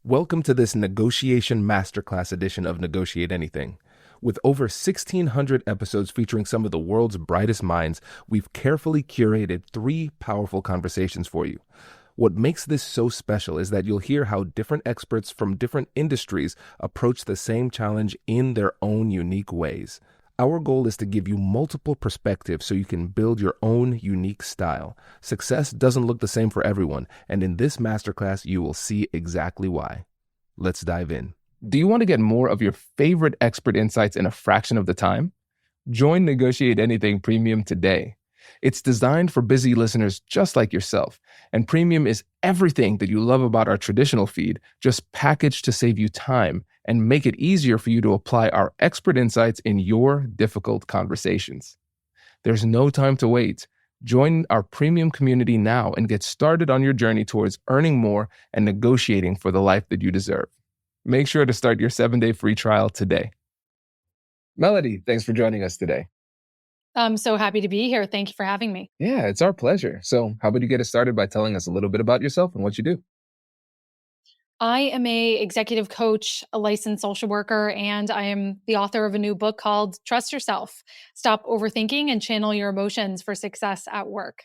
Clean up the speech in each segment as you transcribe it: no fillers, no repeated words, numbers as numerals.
Welcome to this negotiation masterclass edition of Negotiate Anything. With over 1,600 episodes featuring some of the world's brightest minds, we've carefully curated three powerful conversations for you. What makes this so special is that you'll hear how different experts from different industries approach the same challenge in their own unique ways. Our goal is to give you multiple perspectives so you can build your own unique style. Success doesn't look the same for everyone, and in this masterclass, you will see exactly why. Let's dive in. Do you want to get more of your favorite expert insights in a fraction of the time? Join Negotiate Anything Premium today. It's designed for busy listeners just like yourself, and Premium is everything that you love about our traditional feed, just packaged to save you time and make it easier for you to apply our expert insights in your difficult conversations. There's no time to wait. Join our premium community now and get started on your journey towards earning more and negotiating for the life that you deserve. Make sure to start your 7-day free trial today. Melody, thanks for joining us today. I'm so happy to be here. Thank you for having me. Yeah, it's our pleasure. So how about you get us started by telling us a little bit about yourself and what you do? I am a executive coach, a licensed social worker, and I am the author of a new book called Trust Yourself: Stop Overthinking and Channel Your Emotions for Success at Work.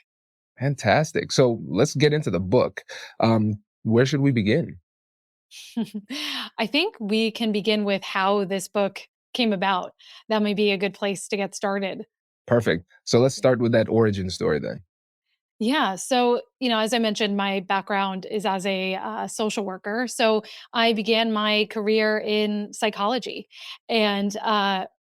Fantastic. So let's get into the book. Where should we begin? I think we can begin with how this book came about. That may be a good place to get started. Perfect. So let's start with that origin story then. Yeah. So, as I mentioned, my background is as a social worker. So I began my career in psychology. And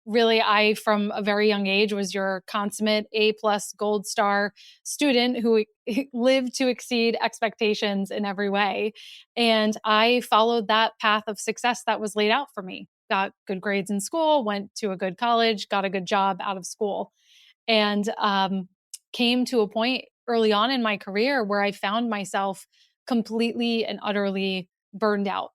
really, I, from a very young age, was your consummate A plus gold star student who lived to exceed expectations in every way. And I followed that path of success that was laid out for me. Got good grades in school, went to a good college, got a good job out of school, and came to a point early on in my career where I found myself completely and utterly burned out.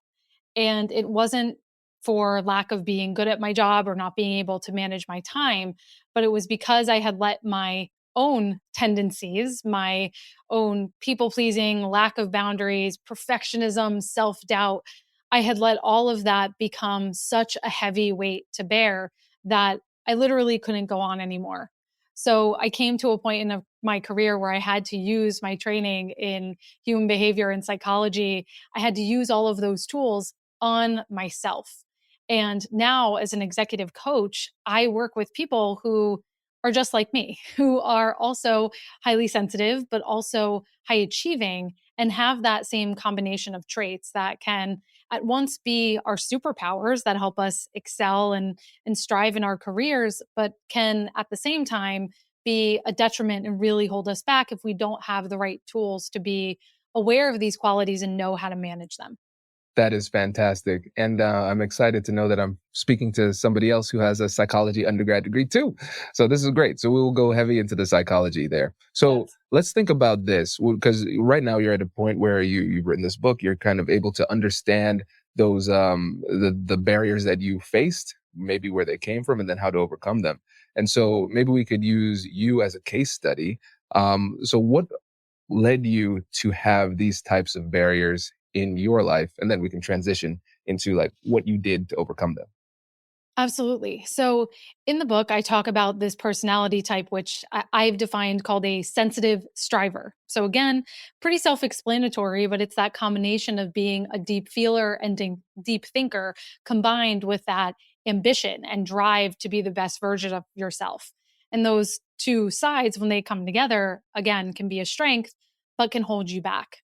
And it wasn't for lack of being good at my job or not being able to manage my time, but it was because I had let my own tendencies, my own people pleasing, lack of boundaries, perfectionism, self doubt, I had let all of that become such a heavy weight to bear that I literally couldn't go on anymore. So I came to a point in my career where I had to use my training in human behavior and psychology. I had to use all of those tools on myself. And now, as an executive coach, I work with people who are just like me, who are also highly sensitive, but also high achieving and have that same combination of traits that can at once be our superpowers that help us excel and strive in our careers, but can at the same time be a detriment and really hold us back if we don't have the right tools to be aware of these qualities and know how to manage them. That is fantastic. And I'm excited to know that I'm speaking to somebody else who has a psychology undergrad degree too. So this is great. So we will go heavy into the psychology there. So Yes. let's think about this because right now you're at a point where you've written this book. You're kind of able to understand those the barriers that you faced, maybe where they came from, and then how to overcome them. And so maybe we could use you as a case study. So what led you to have these types of barriers in your life? And then we can transition into like what you did to overcome them. Absolutely. So, in the book, I talk about this personality type, which I've defined called a sensitive striver. So, again, pretty self explanatory, but it's that combination of being a deep feeler and deep thinker combined with that ambition and drive to be the best version of yourself. And those two sides, when they come together, again, can be a strength, but can hold you back.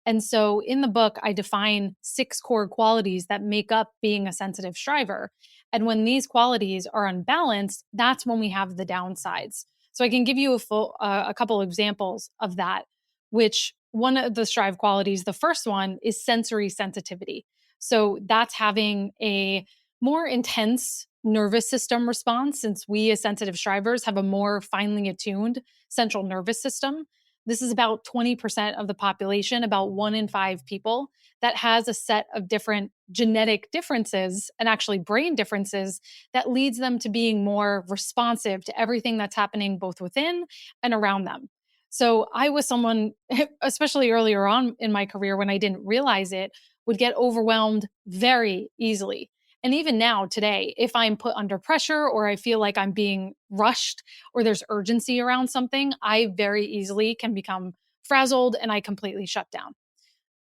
And so, in the book, I define 6 core qualities that make up being a sensitive striver. And when these qualities are unbalanced, that's when we have the downsides. So I can give you a couple examples of that. Which one of the strive qualities, the first one is sensory sensitivity. So that's having a more intense nervous system response, since we as sensitive strivers have a more finely attuned central nervous system. This is about 20% of the population, about 1 in 5 people, that has a set of different genetic differences and actually brain differences that leads them to being more responsive to everything that's happening both within and around them. So I was someone, especially earlier on in my career when I didn't realize it, would get overwhelmed very easily. And even now, today, if I'm put under pressure or I feel like I'm being rushed or there's urgency around something, I very easily can become frazzled and I completely shut down.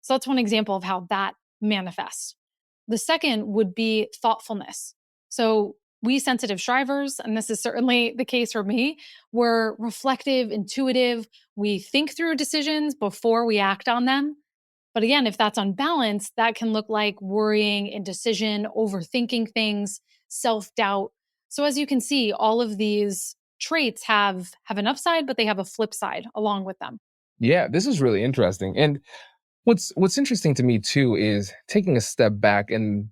So that's one example of how that manifests. The second would be thoughtfulness. So we sensitive strivers, and this is certainly the case for me, we're reflective, intuitive. We think through decisions before we act on them. But again, if that's unbalanced, that can look like worrying, indecision, overthinking things, self-doubt. So as you can see, all of these traits have an upside, but they have a flip side along with them. Yeah, this is really interesting. And what's interesting to me too is taking a step back and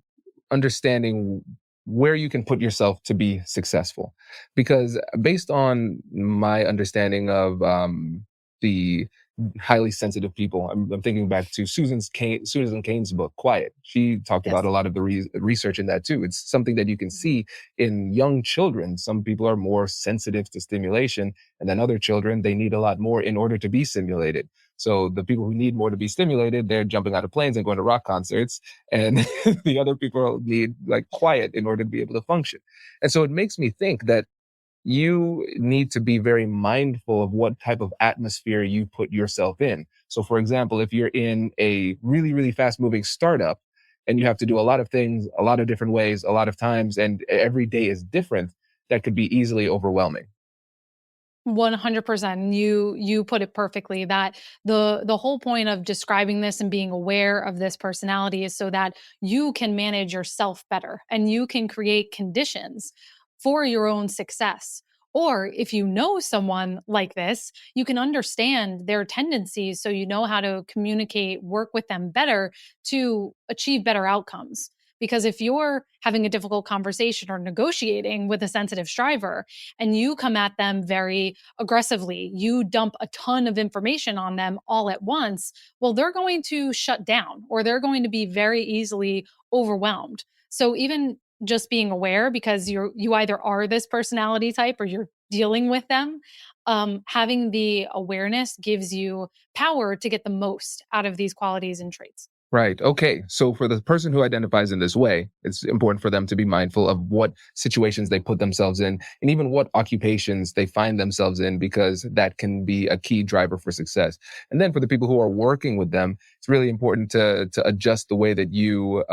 understanding where you can put yourself to be successful. Because based on my understanding of the highly sensitive people, I'm thinking back to Susan Cain's book, Quiet. She talked about Yes. a lot of the research in that too. It's something that you can see in young children. Some people are more sensitive to stimulation, and then other children, they need a lot more in order to be stimulated. So the people who need more to be stimulated, they're jumping out of planes and going to rock concerts. And the other people need like quiet in order to be able to function. And so it makes me think that you need to be very mindful of what type of atmosphere you put yourself in. So for example, if you're in a really, really fast moving startup and you have to do a lot of things, a lot of different ways, a lot of times, and every day is different, that could be easily overwhelming. 100%. You put it perfectly that the whole point of describing this and being aware of this personality is so that you can manage yourself better and you can create conditions for your own success. Or if you know someone like this, you can understand their tendencies so you know how to communicate, work with them better to achieve better outcomes. Because if you're having a difficult conversation or negotiating with a sensitive striver and you come at them very aggressively, you dump a ton of information on them all at once, well, they're going to shut down or they're going to be very easily overwhelmed. So even just being aware because you either are this personality type or you're dealing with them, having the awareness gives you power to get the most out of these qualities and traits. Right. Okay. So for the person who identifies in this way, it's important for them to be mindful of what situations they put themselves in and even what occupations they find themselves in, because that can be a key driver for success. And then for the people who are working with them, it's really important to adjust the way that you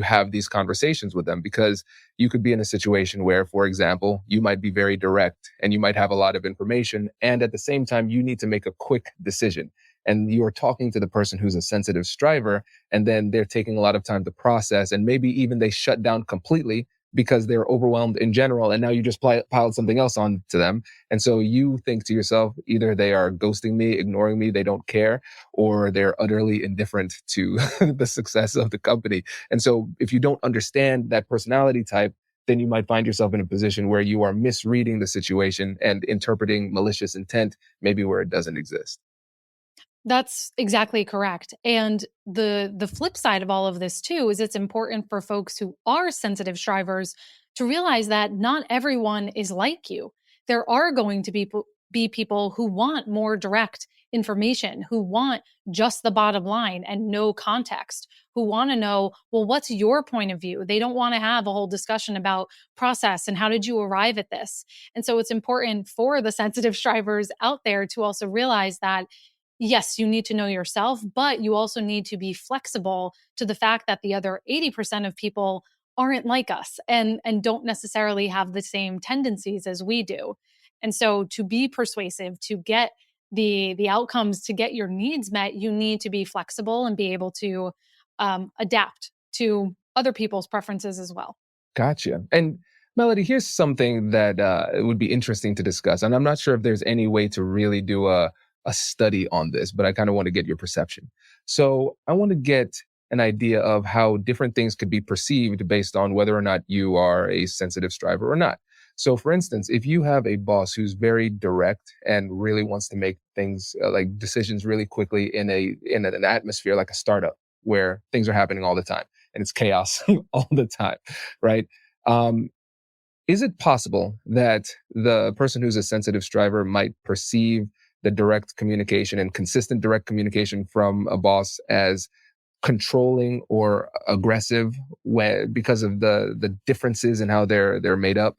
have these conversations with them, because you could be in a situation where, for example, you might be very direct and you might have a lot of information. And at the same time, you need to make a quick decision, and you're talking to the person who's a sensitive striver, and then they're taking a lot of time to process, and maybe even they shut down completely because they're overwhelmed in general, and now you just piled something else on to them. And so you think to yourself, either they are ghosting me, ignoring me, they don't care, or they're utterly indifferent to the success of the company. And so if you don't understand that personality type, then you might find yourself in a position where you are misreading the situation and interpreting malicious intent maybe where it doesn't exist. That's exactly correct. And the flip side of all of this too is it's important for folks who are sensitive strivers to realize that not everyone is like you. There are going to be people who want more direct information, who want just the bottom line and no context, who want to know, well, what's your point of view? They don't want to have a whole discussion about process and how did you arrive at this. And so it's important for the sensitive strivers out there to also realize that yes, you need to know yourself, but you also need to be flexible to the fact that the other 80% of people aren't like us and don't necessarily have the same tendencies as we do. And so to be persuasive, to get the outcomes, to get your needs met, you need to be flexible and be able to adapt to other people's preferences as well. Gotcha. And Melody, here's something that it would be interesting to discuss. And I'm not sure if there's any way to really do a study on this, but I kind of want to get your perception. So I want to get an idea of how different things could be perceived based on whether or not you are a sensitive striver or not. So, for instance, if you have a boss who's very direct and really wants to make things like decisions really quickly in an atmosphere like a startup where things are happening all the time and it's chaos all the time, right? Um, is it possible that the person who's a sensitive striver might perceive the direct communication and consistent direct communication from a boss as controlling or aggressive because of the differences in how they're made up?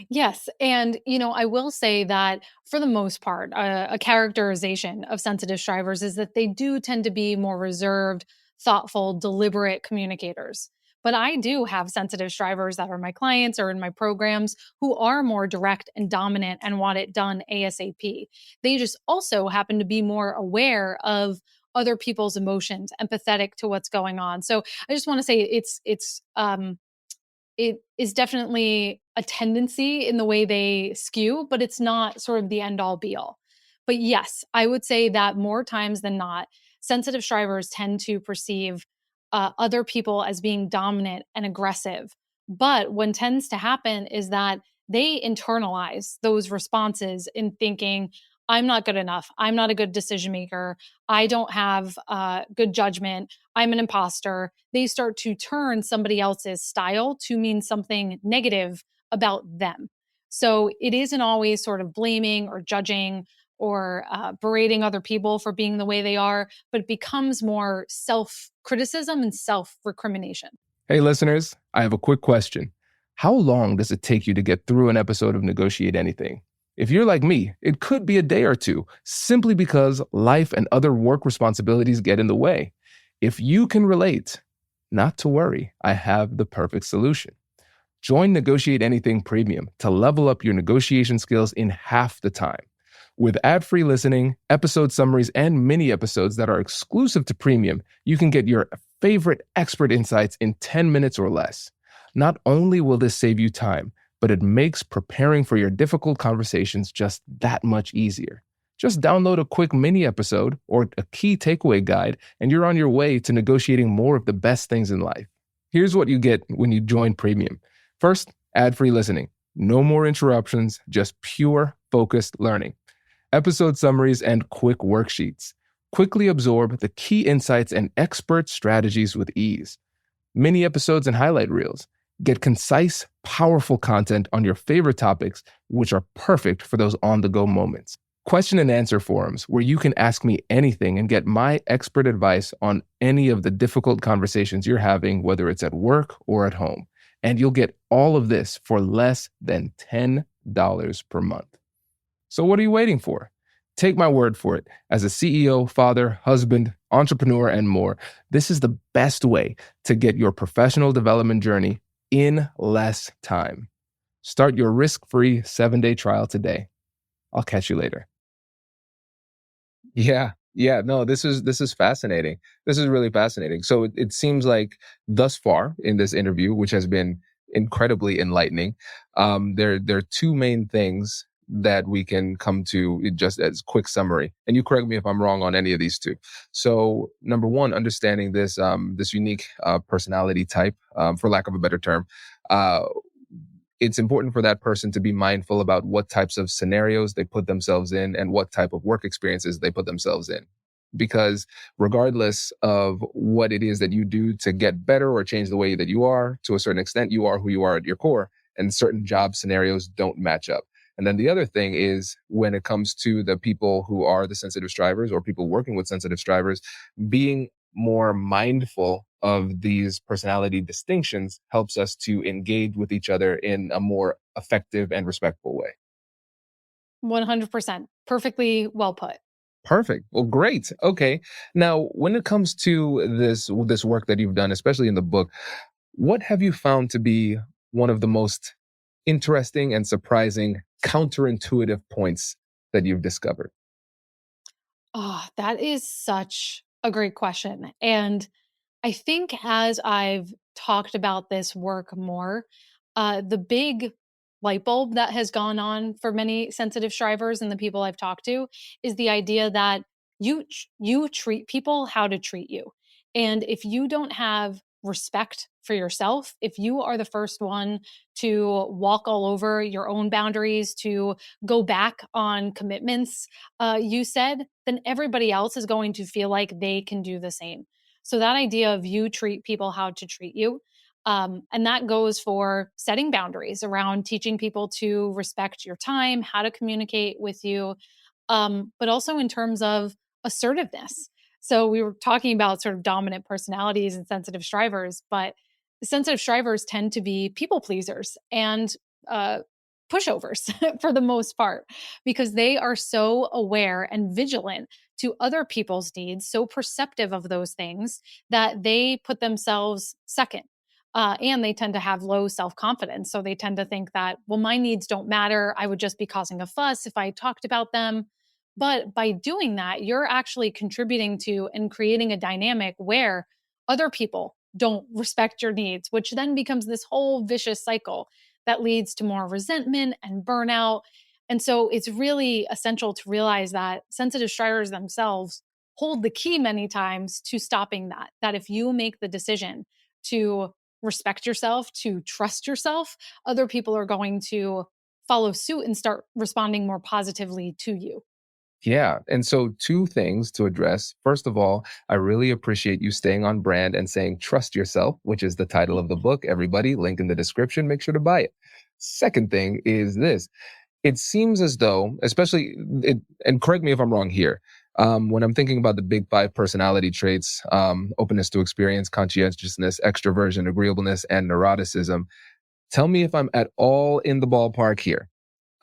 Yes. And, I will say that for the most part, a characterization of sensitive strivers is that they do tend to be more reserved, thoughtful, deliberate communicators. But I do have sensitive strivers that are my clients or in my programs who are more direct and dominant and want it done ASAP. They just also happen to be more aware of other people's emotions, empathetic to what's going on. So I just want to say it is definitely a tendency in the way they skew, but it's not sort of the end all be all. But yes, I would say that more times than not, sensitive strivers tend to perceive other people as being dominant and aggressive. But what tends to happen is that they internalize those responses in thinking, I'm not good enough. I'm not a good decision maker. I don't have good judgment. I'm an imposter. They start to turn somebody else's style to mean something negative about them. So it isn't always sort of blaming or judging or berating other people for being the way they are, but it becomes more self criticism and self recrimination. Hey, listeners, I have a quick question. How long does it take you to get through an episode of Negotiate Anything? If you're like me, it could be a day or two, simply because life and other work responsibilities get in the way. If you can relate, not to worry, I have the perfect solution. Join Negotiate Anything Premium to level up your negotiation skills in half the time. With ad-free listening, episode summaries, and mini episodes that are exclusive to Premium, you can get your favorite expert insights in 10 minutes or less. Not only will this save you time, but it makes preparing for your difficult conversations just that much easier. Just download a quick mini episode or a key takeaway guide, and you're on your way to negotiating more of the best things in life. Here's what you get when you join Premium. First, ad-free listening. No more interruptions, just pure, focused learning. Episode summaries and quick worksheets. Quickly absorb the key insights and expert strategies with ease. Mini episodes and highlight reels. Get concise, powerful content on your favorite topics, which are perfect for those on-the-go moments. Question and answer forums where you can ask me anything and get my expert advice on any of the difficult conversations you're having, whether it's at work or at home. And you'll get all of this for less than $10 per month. So what are you waiting for? Take my word for it. As a CEO, father, husband, entrepreneur, and more, this is the best way to get your professional development journey in less time. Start your risk-free 7-day trial today. I'll catch you later. Yeah. Yeah. No, this is fascinating. This is really fascinating. So it seems like thus far in this interview, which has been incredibly enlightening, there are two main things that we can come to just as quick summary. And you correct me if I'm wrong on any of these two. So number one, understanding this unique personality type, for lack of a better term, uh, it's important for that person to be mindful about what types of scenarios they put themselves in and what type of work experiences they put themselves in. Because regardless of what it is that you do to get better or change the way that you are, to a certain extent, you are who you are at your core, and certain job scenarios don't match up. And then the other thing is when it comes to the people who are the sensitive strivers or people working with sensitive strivers, being more mindful of these personality distinctions helps us to engage with each other in a more effective and respectful way. 100%. Perfectly well put. Perfect. Well, great. Okay. Now, when it comes to this work that you've done, especially in the book, what have you found to be one of the most interesting and surprising counterintuitive points that you've discovered? Oh, that is such a great question. And I think as I've talked about this work more, the big light bulb that has gone on for many sensitive strivers and the people I've talked to is the idea that you treat people how to treat you. And if you don't have respect for yourself, if you are the first one to walk all over your own boundaries, to go back on commitments you said, then everybody else is going to feel like they can do the same. So that idea of you treat people how to treat you. And that goes for setting boundaries around teaching people to respect your time, how to communicate with you, but also in terms of assertiveness. So we were talking about sort of dominant personalities and sensitive strivers, but sensitive strivers tend to be people pleasers and uh, pushovers for the most part, because they are so aware and vigilant to other people's needs, so perceptive of those things that they put themselves second. And they tend to have low self confidence. So they tend to think that, well, my needs don't matter. I would just be causing a fuss if I talked about them. But by doing that, you're actually contributing to and creating a dynamic where other people don't respect your needs, which then becomes this whole vicious cycle that leads to more resentment and burnout. And so it's really essential to realize that sensitive strivers themselves hold the key many times to stopping that. That if you make the decision to respect yourself, to trust yourself, other people are going to follow suit and start responding more positively to you. Yeah. And so, two things to address. First of all, I really appreciate you staying on brand and saying trust yourself, which is the title of the book. Everybody, link in the description, make sure to buy it. Second thing is this: it seems as though, especially, and correct me if I'm wrong here, when I'm thinking about the big five personality traits, openness to experience, conscientiousness, extroversion, agreeableness, and neuroticism, tell me if I'm at all in the ballpark here.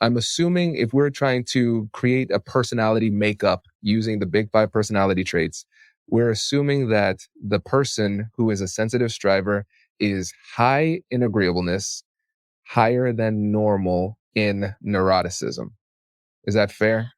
I'm assuming if we're trying to create a personality makeup using the big five personality traits, we're assuming that the person who is a sensitive striver is high in agreeableness, higher than normal in neuroticism. Is that fair?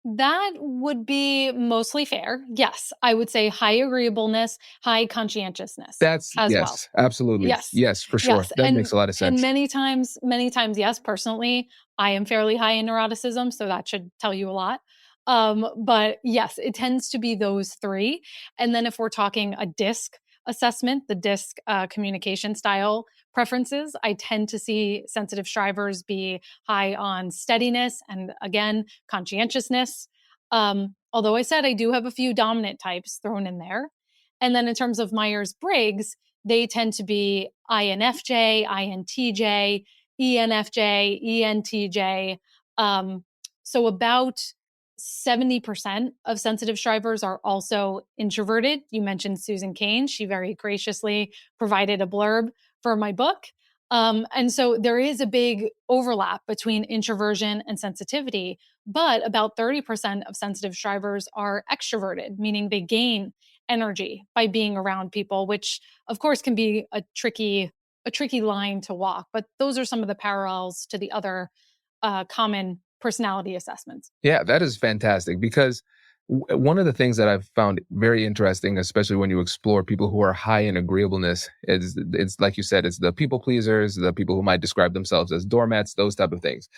That would be mostly fair. Yes, I would say high agreeableness, high conscientiousness That's as well. yes, absolutely. Yes. Yes, for sure. Yes, That makes a lot of and sense. many times, yes, personally, I am fairly high in neuroticism, so that should tell you a lot. But yes, it tends to be those 3, and then if we're talking a DISC assessment, the DISC, communication style preferences, I tend to see sensitive strivers be high on steadiness and, again, conscientiousness. Although I said I do have a few dominant types thrown in there. And then in terms of Myers-Briggs, they tend to be INFJ, INTJ, ENFJ, ENTJ. So about 70% of sensitive strivers are also introverted. You mentioned Susan Cain. She very graciously provided a blurb for my book. And so there is a big overlap between introversion and sensitivity, but about 30% of sensitive strivers are extroverted, meaning they gain energy by being around people, which of course can be a tricky line to walk. But those are some of the parallels to the other common personality assessments. Yeah, that is fantastic because one of the things that I've found very interesting, especially when you explore people who are high in agreeableness, is it's like you said, it's the people pleasers, the people who might describe themselves as doormats, those type of things.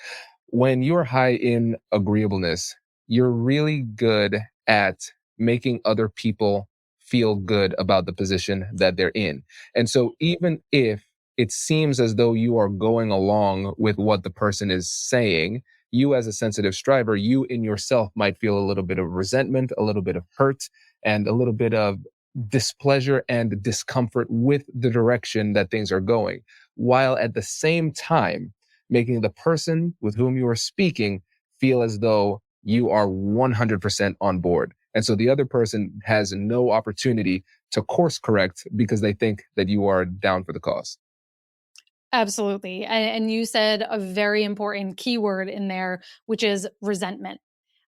When you're high in agreeableness, you're really good at making other people feel good about the position that they're in. And so even if it seems as though you are going along with what the person is saying, you as a sensitive striver, you in yourself might feel a little bit of resentment, a little bit of hurt, and a little bit of displeasure and discomfort with the direction that things are going. While at the same time, making the person with whom you are speaking feel as though you are 100% on board. And so the other person has no opportunity to course correct because they think that you are down for the cause. Absolutely. And you said a very important keyword in there, which is resentment.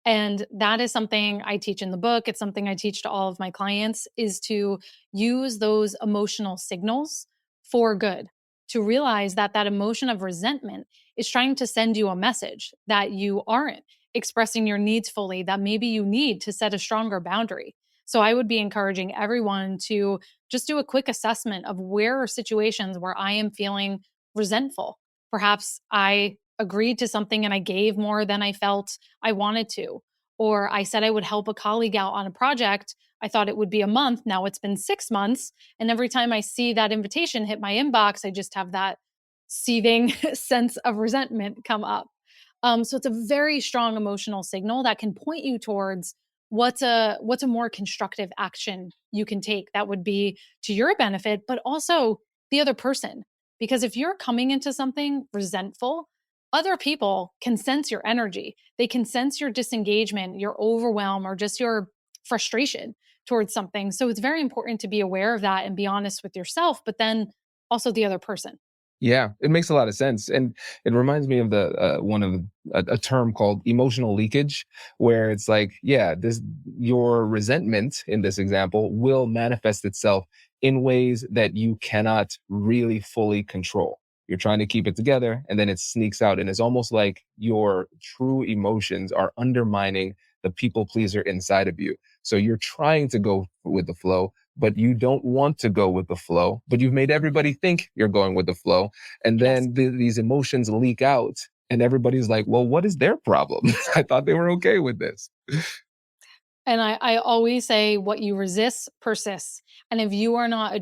And that is something I teach in the book. It's something I teach to all of my clients is to use those emotional signals for good. To realize that that emotion of resentment is trying to send you a message that you aren't expressing your needs fully, that maybe you need to set a stronger boundary. So I would be encouraging everyone to just do a quick assessment of where are situations where I am feeling resentful. Perhaps I agreed to something and I gave more than I felt I wanted to. Or I said I would help a colleague out on a project. I thought it would be a month. Now it's been 6 months. And every time I see that invitation hit my inbox, I just have that seething sense of resentment come up. So it's a very strong emotional signal that can point you towards what's a more constructive action you can take that would be to your benefit, but also the other person. Because if you're coming into something resentful, other people can sense your energy. They can sense your disengagement, your overwhelm, or just your frustration. towards something. So it's very important to be aware of that and be honest with yourself, but then also the other person. Yeah, it makes a lot of sense, and it reminds me of the one of a term called emotional leakage, where it's like, yeah, this your resentment in this example will manifest itself in ways that you cannot really fully control. You're trying to keep it together, and then it sneaks out, and it's almost like your true emotions are undermining the people pleaser inside of you. So you're trying to go with the flow, but you don't want to go with the flow, but you've made everybody think you're going with the flow. And Yes. then these emotions leak out, and everybody's like, well, what is their problem? I thought they were okay with this. And I always say what you resist persists. And if you are not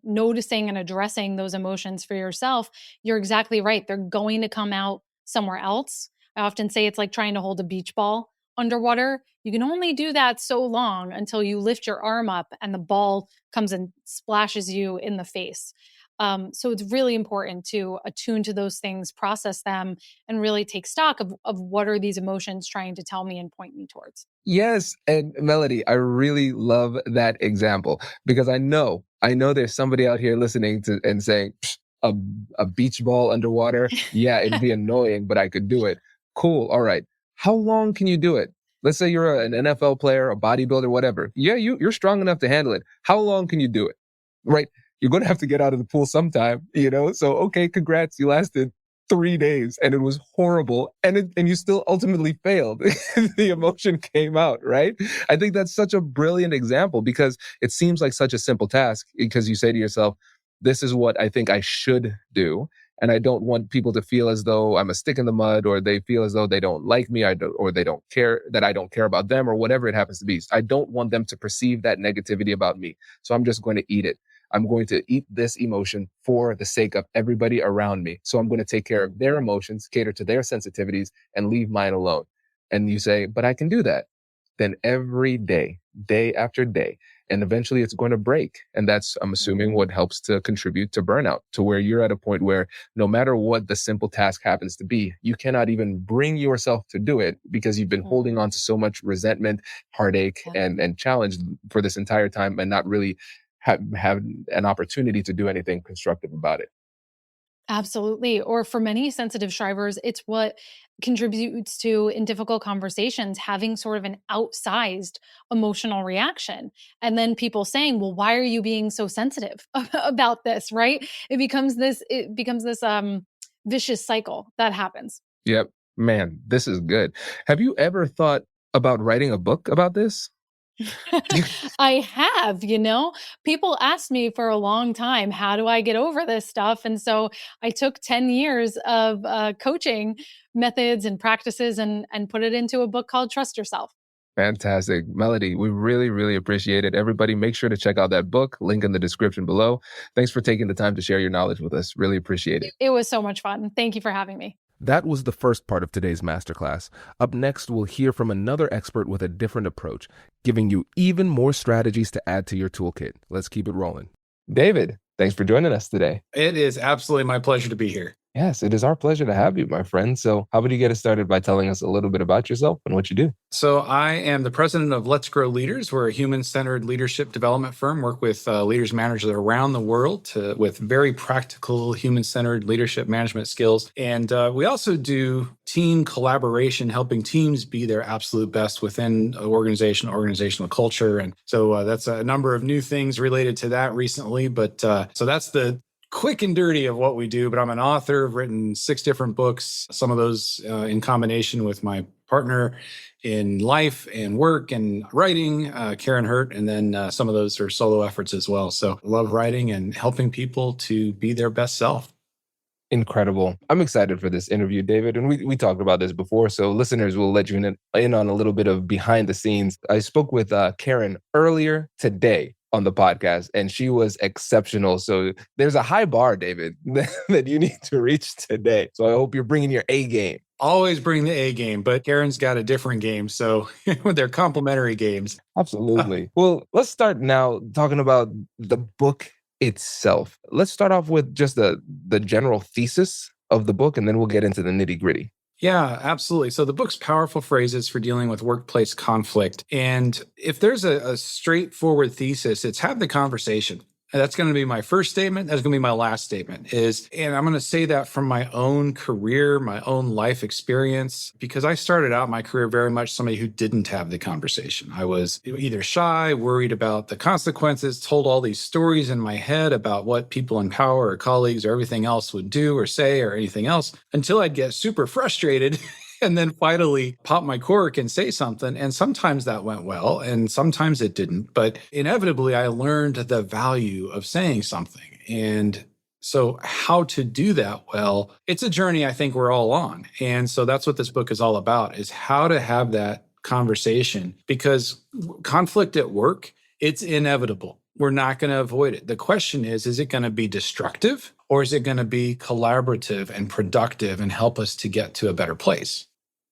noticing and addressing those emotions for yourself, you're exactly right. They're going to come out somewhere else. I often say it's like trying to hold a beach ball underwater. You can only do that so long until you lift your arm up and the ball comes and splashes you in the face. So it's really important to attune to those things, process them, and really take stock of what are these emotions trying to tell me and point me towards. Yes, and Melody, I really love that example because I know there's somebody out here listening to and saying a a beach ball underwater. Yeah, it'd be annoying, but I could do it. Cool. All right. How long can you do it? Let's say you're an NFL player, a bodybuilder, whatever. Yeah, you're strong enough to handle it. How long can you do it? Right? You're going to have to get out of the pool sometime. So, okay, congrats. You lasted 3 days and it was horrible and you still ultimately failed. The emotion came out, right? I think that's such a brilliant example because it seems like such a simple task because you say to yourself, this is what I think I should do. And I don't want people to feel as though I'm a stick in the mud or they feel as though they don't like me or they don't care that I don't care about them or whatever it happens to be. I don't want them to perceive that negativity about me. So I'm just going to eat it. I'm going to eat this emotion for the sake of everybody around me. So I'm going to take care of their emotions, cater to their sensitivities, and leave mine alone. And you say, but I can do that. Then every day, day after day, and eventually it's going to break. And that's, I'm assuming, what helps to contribute to burnout, to where you're at a point where no matter what the simple task happens to be, you cannot even bring yourself to do it because you've been holding Mhm. on to so much resentment, heartache, Yeah. and challenge for this entire time and not really have an opportunity to do anything constructive about it. Absolutely. Or for many sensitive strivers, it's what contributes to, in difficult conversations, having sort of an outsized emotional reaction. And then people saying, well, why are you being so sensitive about this? Right. It becomes this vicious cycle that happens. Yep. Man, this is good. Have you ever thought about writing a book about this? I have. People asked me for a long time, how do I get over this stuff? And so I took 10 years of coaching methods and practices and put it into a book called Trust Yourself. Fantastic. Melody, we really, really appreciate it. Everybody, make sure to check out that book, link in the description below. Thanks for taking the time to share your knowledge with us. Really appreciate it. It was so much fun. Thank you for having me. That was the first part of today's masterclass. Up next, we'll hear from another expert with a different approach, giving you even more strategies to add to your toolkit. Let's keep it rolling. David, thanks for joining us today. It is absolutely my pleasure to be here. Yes, it is our pleasure to have you, my friend. So, how about you get us started by telling us a little bit about yourself and what you do? So, I am the president of Let's Grow Leaders. We're a human-centered leadership development firm. Work with leaders, managers around the world with very practical, human-centered leadership management skills. And we also do team collaboration, helping teams be their absolute best within an organizational culture. And so that's a number of new things related to that recently. But so that's the quick and dirty of what we do. But I'm an author. I've written 6 different books, some of those in combination with my partner in life and work and writing, Karen Hurt. And then some of those are solo efforts as well. So I love writing and helping people to be their best self. Incredible. I'm excited for this interview, David. And we talked about this before, so listeners will let you in on a little bit of behind the scenes. I spoke with Karen earlier today on the podcast, and she was exceptional. So there's a high bar, David, that you need to reach today. So I hope you're bringing your A game. Always bring the A game, but Karen's got a different game. So they're complementary games. Absolutely. Well, let's start now talking about the book itself. Let's start off with just the general thesis of the book, and then we'll get into the nitty gritty. Yeah, absolutely. So the book's powerful phrases for dealing with workplace conflict. And if there's a straightforward thesis, it's have the conversation. And that's going to be my first statement. That's going to be my last statement is, and I'm going to say that from my own career, my own life experience, because I started out my career very much somebody who didn't have the conversation. I was either shy, worried about the consequences, told all these stories in my head about what people in power or colleagues or everything else would do or say or anything else until I'd get super frustrated and then finally pop my cork and say something. And sometimes that went well, and sometimes it didn't. But inevitably, I learned the value of saying something. And so, how to do that well, it's a journey I think we're all on. And so, that's what this book is all about: is how to have that conversation, because conflict at work, it's inevitable. We're not going to avoid it. The question is it going to be destructive, or is it going to be collaborative and productive and help us to get to a better place?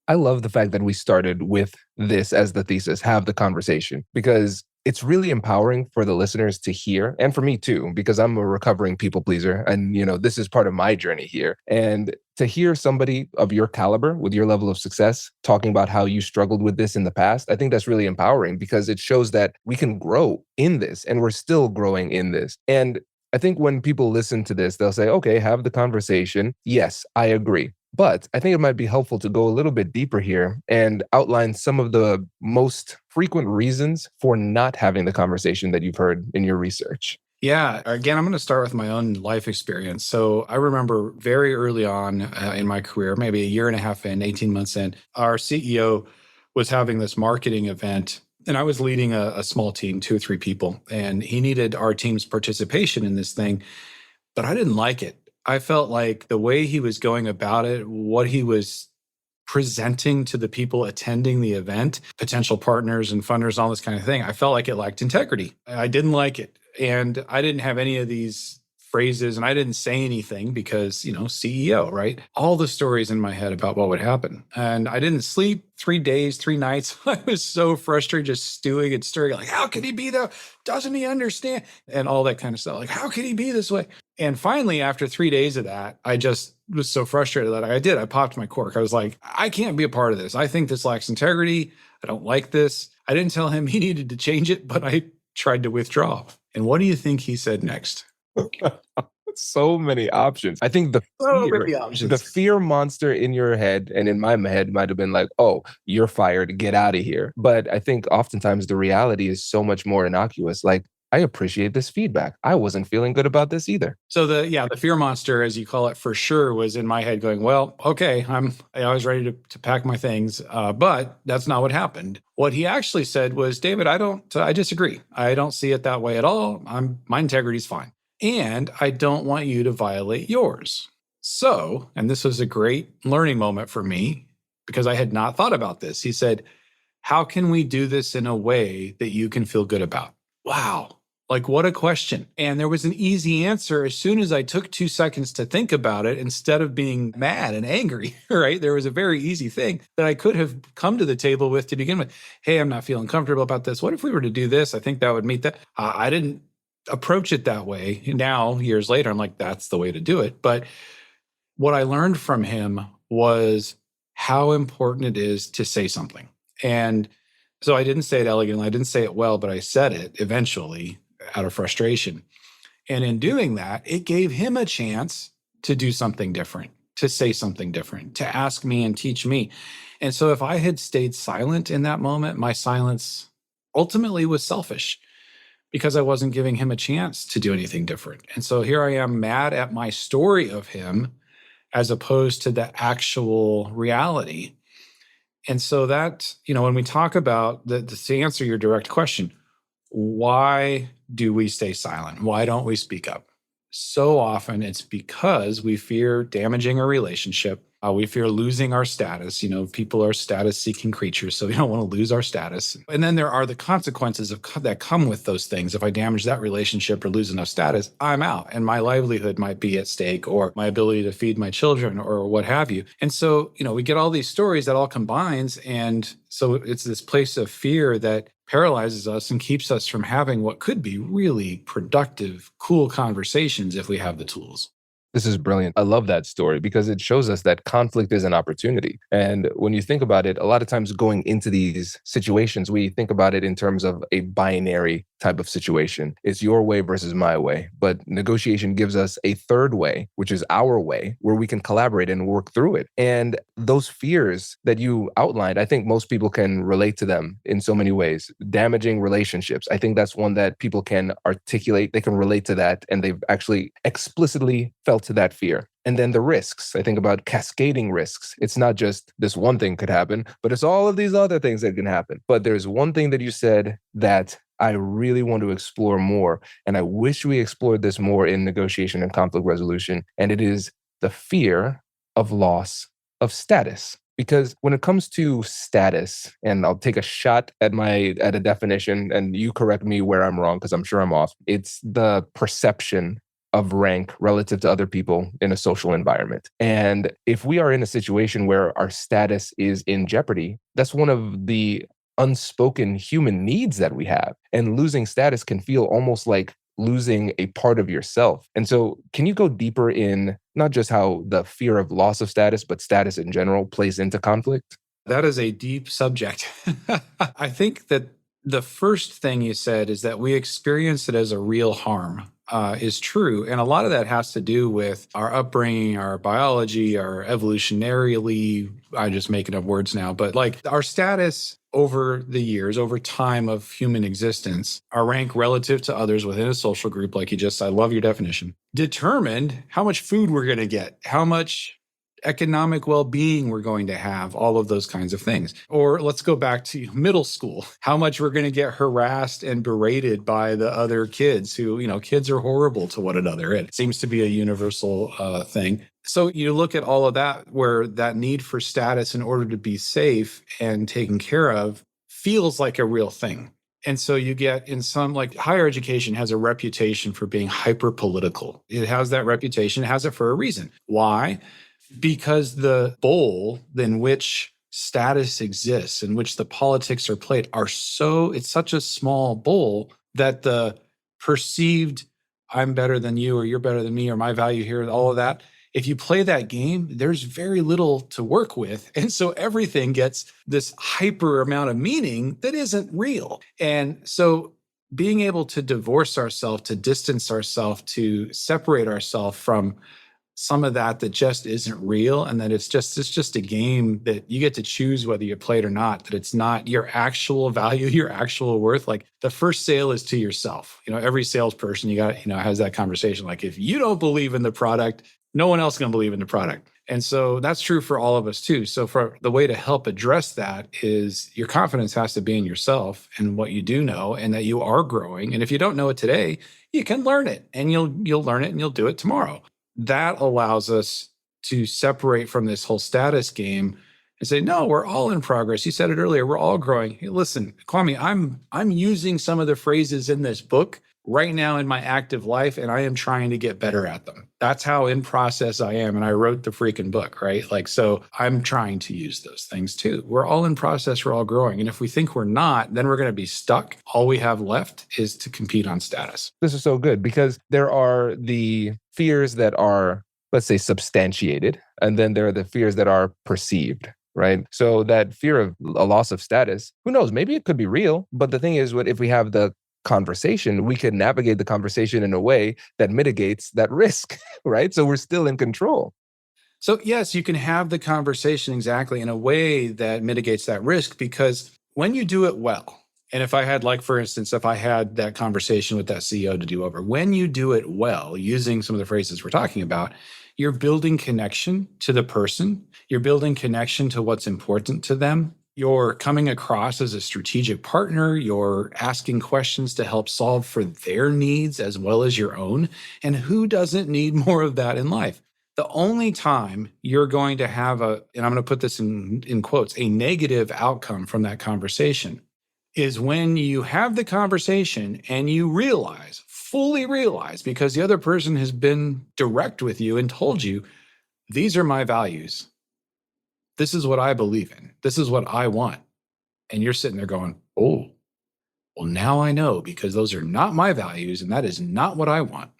I love the fact that we started with this as the thesis, have the conversation, because it's really empowering for the listeners to hear, and for me too, because I'm a recovering people pleaser. And, this is part of my journey here. And to hear somebody of your caliber with your level of success talking about how you struggled with this in the past, I think that's really empowering because it shows that we can grow in this and we're still growing in this. And I think when people listen to this, they'll say, okay, have the conversation. Yes, I agree. But I think it might be helpful to go a little bit deeper here and outline some of the most frequent reasons for not having the conversation that you've heard in your research. Yeah. Again, I'm going to start with my own life experience. So I remember very early on in my career, maybe a year and a half in, 18 months in, our CEO was having this marketing event. And I was leading a small team, 2 or 3 people, and he needed our team's participation in this thing, but I didn't like it. I felt like the way he was going about it, what he was presenting to the people attending the event, potential partners and funders, all this kind of thing, I felt like it lacked integrity. I didn't like it. And I didn't have any of these phrases and I didn't say anything because, CEO, right? All the stories in my head about what would happen. And I didn't sleep 3 days, 3 nights. I was so frustrated, just stewing and stirring, like, how can he be there? Doesn't he understand? And all that kind of stuff. Like, how can he be this way? And finally, after 3 days of that, I just was so frustrated that I popped my cork. I was like, I can't be a part of this. I think this lacks integrity. I don't like this. I didn't tell him he needed to change it, but I tried to withdraw. And what do you think he said next? So many options. I think the fear monster in your head and in my head might have been like, oh, you're fired, get out of here. But I think oftentimes the reality is so much more innocuous. Like, I appreciate this feedback. I wasn't feeling good about this either. So the fear monster, as you call it, for sure was in my head going, well, okay, I was ready to pack my things, but that's not what happened. What he actually said was, David, I disagree. I don't see it that way at all. My integrity is fine. And I don't want you to violate yours. So, and this was a great learning moment for me because I had not thought about this. He said, how can we do this in a way that you can feel good about? Wow. Like, what a question. And there was an easy answer as soon as I took 2 seconds to think about it instead of being mad and angry, right? There was a very easy thing that I could have come to the table with to begin with. Hey, I'm not feeling comfortable about this. What if we were to do this? I think that would meet that. I didn't approach it that way. Now, years later, I'm like, that's the way to do it. But what I learned from him was how important it is to say something. And so I didn't say it elegantly, I didn't say it well, but I said it eventually out of frustration. And in doing that, it gave him a chance to do something different, to say something different, to ask me and teach me. And so if I had stayed silent in that moment, my silence ultimately was selfish because I wasn't giving him a chance to do anything different. And so here I am mad at my story of him as opposed to the actual reality. And so that, when we talk about to answer your direct question, why do we stay silent? Why don't we speak up? So often it's because we fear damaging a relationship. We fear losing our status. People are status-seeking creatures, so we don't want to lose our status. And then there are the consequences that come with those things. If I damage that relationship or lose enough status, I'm out, and my livelihood might be at stake, or my ability to feed my children, or what have you. And so, we get all these stories that all combines, and so it's this place of fear that paralyzes us and keeps us from having what could be really productive, cool conversations if we have the tools. This is brilliant. I love that story because it shows us that conflict is an opportunity. And when you think about it, a lot of times going into these situations, we think about it in terms of a binary type of situation. It's your way versus my way. But negotiation gives us a third way, which is our way, where we can collaborate and work through it. And those fears that you outlined, I think most people can relate to them in so many ways. Damaging relationships. I think that's one that people can articulate. They can relate to that. And they've actually explicitly felt to that fear. And then the risks. I think about cascading risks. It's not just this one thing could happen, but it's all of these other things that can happen. But there's one thing that you said that I really want to explore more. And I wish we explored this more in negotiation and conflict resolution. And it is the fear of loss of status. Because when it comes to status, and I'll take a shot at a definition, and you correct me where I'm wrong, because I'm sure I'm off. It's the perception of rank relative to other people in a social environment. And if we are in a situation where our status is in jeopardy, that's one of the unspoken human needs that we have. And losing status can feel almost like losing a part of yourself. And so can you go deeper in not just how the fear of loss of status, but status in general plays into conflict? That is a deep subject. I think that the first thing you said is that we experience it as a real harm. Is true. And a lot of that has to do with our upbringing, our biology, our evolutionarily, I'm just making up words now, but like our status over the years, over time of human existence, our rank relative to others within a social group, like I love your definition, determined how much food we're going to get, how much economic well-being we're going to have, all of those kinds of things. Or let's go back to middle school, how much we're going to get harassed and berated by the other kids who, kids are horrible to one another. It seems to be a universal thing. So you look at all of that, where that need for status in order to be safe and taken care of feels like a real thing. And so you get in some, like higher education has a reputation for being hyper political. It has that reputation, it has it for a reason. Why? Because the bowl in which status exists, in which the politics are played, it's such a small bowl that the perceived I'm better than you, or you're better than me, or my value here, all of that, if you play that game, there's very little to work with. And so everything gets this hyper amount of meaning that isn't real. And so being able to divorce ourselves, to distance ourselves, to separate ourselves from some of that just isn't real, and that it's just a game that you get to choose whether you play it or not, that it's not your actual value, your actual worth. Like the first sale is to yourself. Every salesperson has that conversation. Like if you don't believe in the product, no one else is going to believe in the product. And so that's true for all of us too. So for the way to help address that is your confidence has to be in yourself and what you do know, and that you are growing. And if you don't know it today, you can learn it, and you'll learn it and you'll do it tomorrow. That allows us to separate from this whole status game and say, no, we're all in progress. You said it earlier, we're all growing. Hey, listen, Kwame, I'm using some of the phrases in this book right now in my active life, and I am trying to get better at them. That's how in process I am. And I wrote the freaking book, right? So I'm trying to use those things too. We're all in process. We're all growing. And if we think we're not, then we're going to be stuck. All we have left is to compete on status. This is so good because there are the fears that are, let's say, substantiated, and then there are the fears that are perceived. Right. So that fear of a loss of status, who knows, maybe it could be real. But the thing is, if we have the conversation, we can navigate the conversation in a way that mitigates that risk, right? So we're still in control. So yes, you can have the conversation exactly in a way that mitigates that risk, because when you do it well, and if I had, for instance, if I had that conversation with that CEO to do over, when you do it well, using some of the phrases we're talking about, you're building connection to the person. You're building connection to what's important to them. You're coming across as a strategic partner. You're asking questions to help solve for their needs as well as your own. And who doesn't need more of that in life? The only time you're going to have and I'm going to put this in quotes, a negative outcome from that conversation is when you have the conversation and you fully realize, because the other person has been direct with you and told you, these are my values. This is what I believe in. This is what I want. And you're sitting there going, oh, well, now I know, because those are not my values and that is not what I want.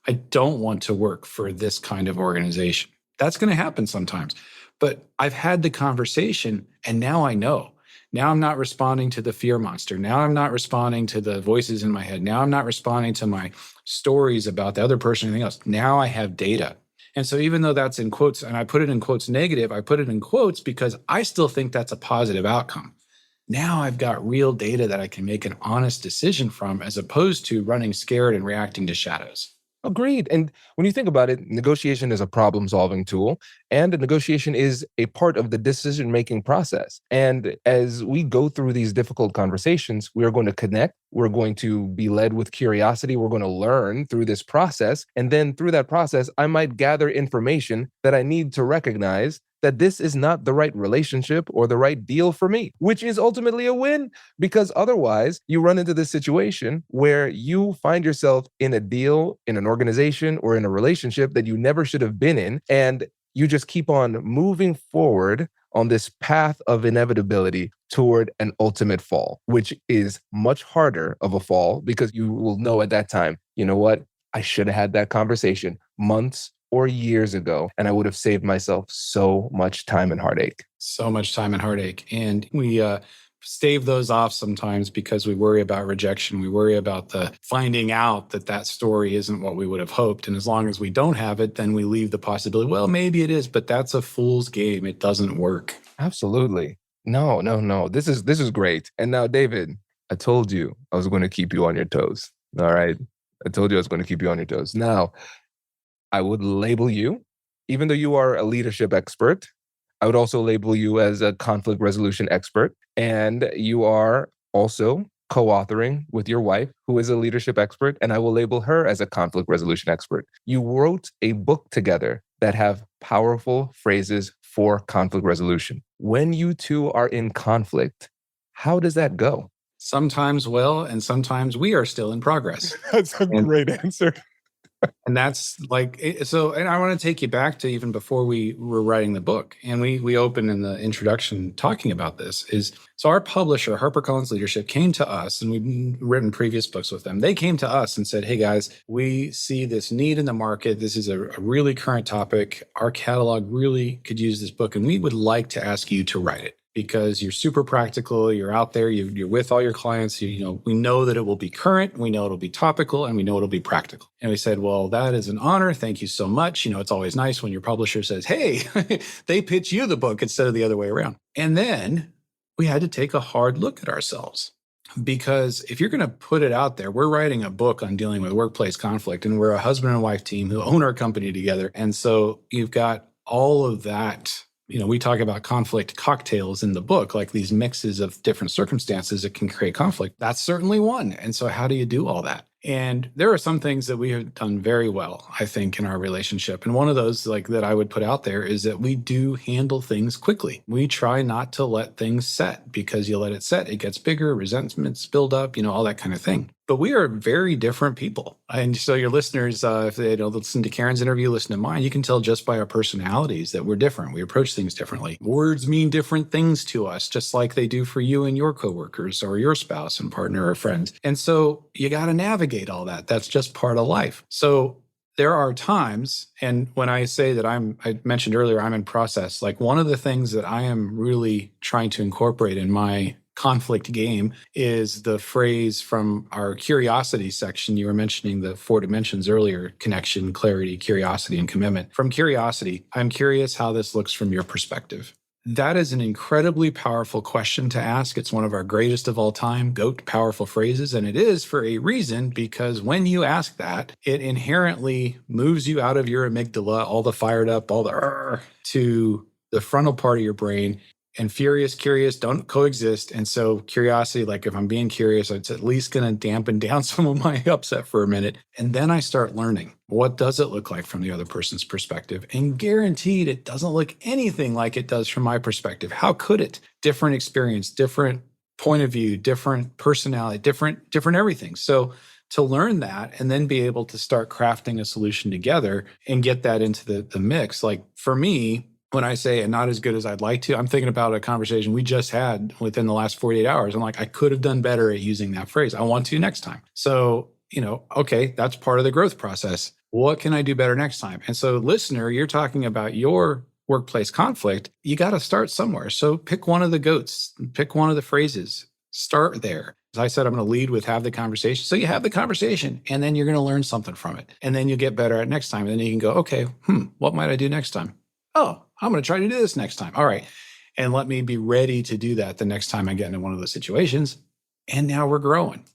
I don't want to work for this kind of organization. That's going to happen sometimes. But I've had the conversation and now I know. Now I'm not responding to the fear monster. Now I'm not responding to the voices in my head. Now I'm not responding to my stories about the other person or anything else. Now I have data. And so even though that's in quotes, and I put it in quotes negative, I put it in quotes because I still think that's a positive outcome. Now I've got real data that I can make an honest decision from, as opposed to running scared and reacting to shadows. Agreed. And when you think about it, negotiation is a problem solving tool, and a negotiation is a part of the decision making process. And as we go through these difficult conversations, we are going to connect. We're going to be led with curiosity. We're going to learn through this process. And then through that process, I might gather information that I need to recognize that this is not the right relationship or the right deal for me, which is ultimately a win, because otherwise you run into this situation where you find yourself in a deal, in an organization, or in a relationship that you never should have been in. And you just keep on moving forward on this path of inevitability toward an ultimate fall, which is much harder of a fall because you will know at that time, you know what? I should have had that conversation months or years ago, and I would have saved myself so much time and heartache. So much time and heartache. And we stave those off sometimes because we worry about rejection. We worry about the finding out that that story isn't what we would have hoped. And as long as we don't have it, then we leave the possibility, well, maybe it is, but that's a fool's game. It doesn't work. Absolutely. No. This is great. And now, David, I told you I was going to keep you on your toes. All right. I told you I was going to keep you on your toes. Now, I would label you, even though you are a leadership expert, I would also label you as a conflict resolution expert. And you are also co-authoring with your wife, who is a leadership expert, and I will label her as a conflict resolution expert. You wrote a book together that have powerful phrases for conflict resolution. When you two are in conflict, how does that go? Sometimes well, and sometimes we are still in progress. That's a great answer. And that's like, so, and I want to take you back to even before we were writing the book. And we open in the introduction talking about this is, so our publisher, HarperCollins Leadership, came to us, and we've written previous books with them. They came to us and said, hey guys, we see this need in the market. This is a really current topic. Our catalog really could use this book, and we would like to ask you to write it. Because you're super practical, you're out there, you're with all your clients, we know that it will be current, we know it'll be topical, and we know it'll be practical. And we said, well, that is an honor. Thank you so much. It's always nice when your publisher says, hey, they pitch you the book instead of the other way around. And then we had to take a hard look at ourselves. Because if you're going to put it out there, we're writing a book on dealing with workplace conflict, and we're a husband and wife team who own our company together. And so you've got all of that. We talk about conflict cocktails in the book, like these mixes of different circumstances that can create conflict. That's certainly one. And so how do you do all that? And there are some things that we have done very well, I think, in our relationship. And one of those that I would put out there is that we do handle things quickly. We try not to let things set, because you let it set, it gets bigger, resentments build up, all that kind of thing. But we are very different people. And so your listeners, if they don't listen to Karen's interview, listen to mine, you can tell just by our personalities that we're different. We approach things differently. Words mean different things to us, just like they do for you and your coworkers or your spouse and partner or friends. And so you got to navigate all that. That's just part of life. So there are times, and when I say that I mentioned earlier, I'm in process, like one of the things that I am really trying to incorporate in my conflict game is the phrase from our curiosity section. You were mentioning the 4 dimensions earlier: connection, clarity, curiosity, and commitment. From curiosity, I'm curious how this looks from your perspective. That is an incredibly powerful question to ask. It's one of our greatest of all time, GOAT powerful phrases. And it is for a reason, because when you ask that, it inherently moves you out of your amygdala, all the fired up, all the to the frontal part of your brain. And curious don't coexist. And so curiosity, like if I'm being curious, it's at least going to dampen down some of my upset for a minute. And then I start learning, what does it look like from the other person's perspective? And guaranteed, it doesn't look anything like it does from my perspective. How could it? Different experience, different point of view, different personality, different everything. So to learn that and then be able to start crafting a solution together and get that into the mix. Like for me, when I say and not as good as I'd like to, I'm thinking about a conversation we just had within the last 48 hours. I'm like, I could have done better at using that phrase. I want to next time. So, okay, that's part of the growth process. What can I do better next time? And so, listener, you're talking about your workplace conflict. You got to start somewhere. So pick one of the goats, pick one of the phrases, start there. As I said, I'm going to lead with have the conversation. So you have the conversation and then you're going to learn something from it. And then you'll get better at next time. And then you can go, okay, what might I do next time? Oh, I'm going to try to do this next time. All right. And let me be ready to do that the next time I get into one of those situations. And now we're growing.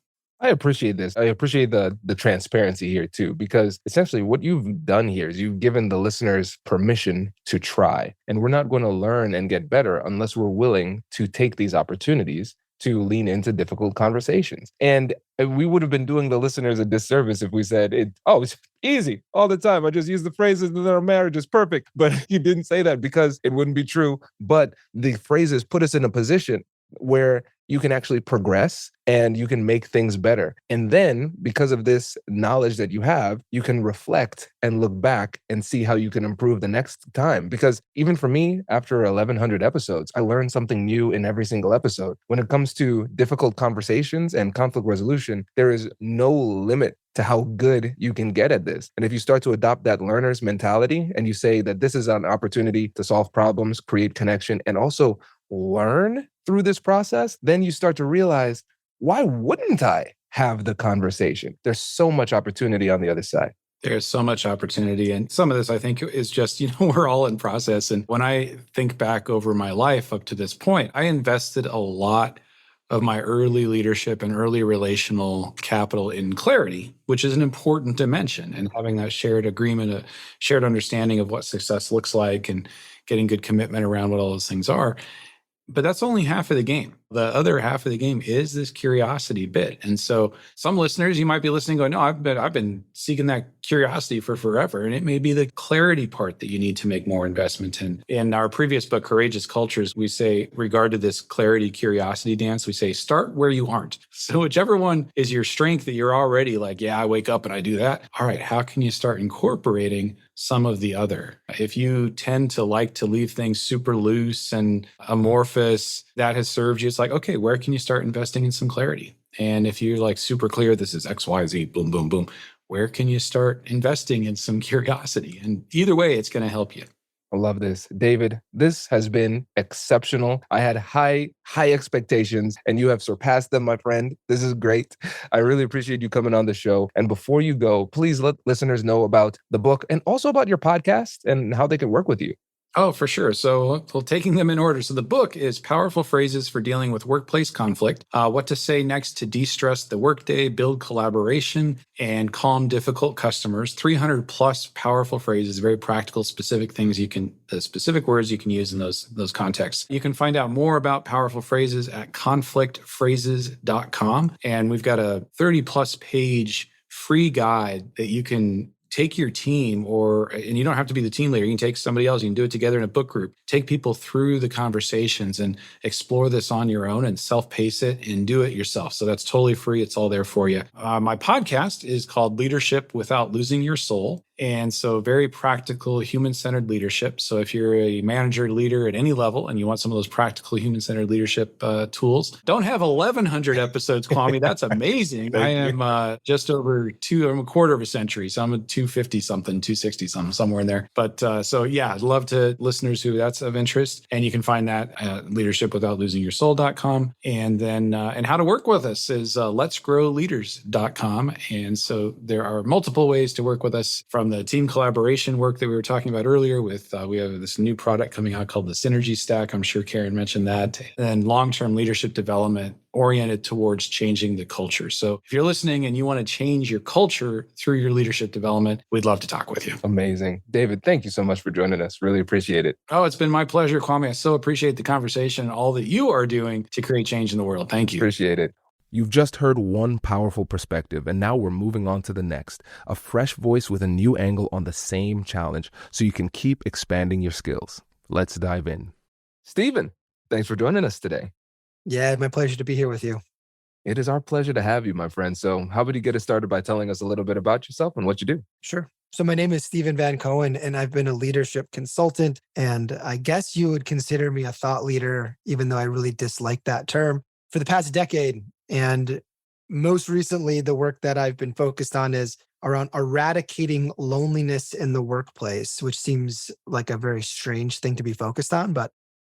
I appreciate this. I appreciate the transparency here too, because essentially what you've done here is you've given the listeners permission to try. And we're not going to learn and get better unless we're willing to take these opportunities to lean into difficult conversations. And we would have been doing the listeners a disservice if we said, it's easy all the time. I just use the phrases and then our marriage is perfect. But you didn't say that because it wouldn't be true. But the phrases put us in a position where you can actually progress and you can make things better. And then because of this knowledge that you have, you can reflect and look back and see how you can improve the next time. Because even for me, after 1,100 episodes, I learned something new in every single episode. When it comes to difficult conversations and conflict resolution, there is no limit to how good you can get at this. And if you start to adopt that learner's mentality and you say that this is an opportunity to solve problems, create connection, and also learn through this process, then you start to realize, why wouldn't I have the conversation? There's so much opportunity on the other side. There's so much opportunity. And some of this, I think, is just, we're all in process. And when I think back over my life up to this point, I invested a lot of my early leadership and early relational capital in clarity, which is an important dimension. And having that shared agreement, a shared understanding of what success looks like and getting good commitment around what all those things are. But that's only half of the game. The other half of the game is this curiosity bit. And so some listeners, you might be listening going, no, I've been seeking that curiosity for forever. And it may be the clarity part that you need to make more investment in. In our previous book, Courageous Cultures, we say, regard to this clarity, curiosity dance, we say, start where you aren't. So whichever one is your strength that you're already like, yeah, I wake up and I do that. All right, how can you start incorporating some of the other? If you tend to like to leave things super loose and amorphous, that has served you. It's like, okay, where can you start investing in some clarity? And if you're like super clear, this is X, Y, Z, boom, boom, boom, where can you start investing in some curiosity? And either way, it's going to help you. I love this. David, this has been exceptional. I had high expectations and you have surpassed them, my friend. This is great. I really appreciate you coming on the show. And before you go, please let listeners know about the book and also about your podcast and how they can work with you. Oh, for sure. So well, taking them in order. So the book is Powerful Phrases for Dealing with Workplace Conflict, What to Say Next to De-Stress the Workday, Build Collaboration, and Calm Difficult Customers. 300 plus powerful phrases, very practical, specific things the specific words you can use in those contexts. You can find out more about powerful phrases at conflictphrases.com. And we've got a 30 plus page free guide that you can take your team and you don't have to be the team leader. You can take somebody else. You can do it together in a book group. Take people through the conversations and explore this on your own and self-pace it and do it yourself. So that's totally free. It's all there for you. My podcast is called Leadership Without Losing Your Soul. And so very practical, human-centered leadership. So if you're a manager, leader at any level, and you want some of those practical human-centered leadership tools, don't have 1,100 episodes, Kwame. That's amazing. I am just over I'm a quarter of a century. So I'm a 250-something, 260-something, somewhere in there. But so yeah, I'd love to listeners who that's of interest. And you can find that at leadershipwithoutlosingyyoursoul.com. And then, and how to work with us is letsgrowleaders.com. And so there are multiple ways to work with us, from the team collaboration work that we were talking about earlier with, we have this new product coming out called the Synergy Stack. I'm sure Karen mentioned that. And long-term leadership development oriented towards changing the culture. So if you're listening and you want to change your culture through your leadership development, we'd love to talk with you. Amazing. David, thank you so much for joining us. Really appreciate it. Oh, it's been my pleasure, Kwame. I so appreciate the conversation and all that you are doing to create change in the world. Thank you. Appreciate it. You've just heard one powerful perspective, and now we're moving on to the next. A fresh voice with a new angle on the same challenge, so you can keep expanding your skills. Let's dive in. Steven, thanks for joining us today. Yeah, my pleasure to be here with you. It is our pleasure to have you, my friend. So how about you get us started by telling us a little bit about yourself and what you do? Sure. So my name is Steven Van Cohen, and I've been a leadership consultant. And I guess you would consider me a thought leader, even though I really dislike that term, for the past decade. And most recently, the work that I've been focused on is around eradicating loneliness in the workplace, which seems like a very strange thing to be focused on. But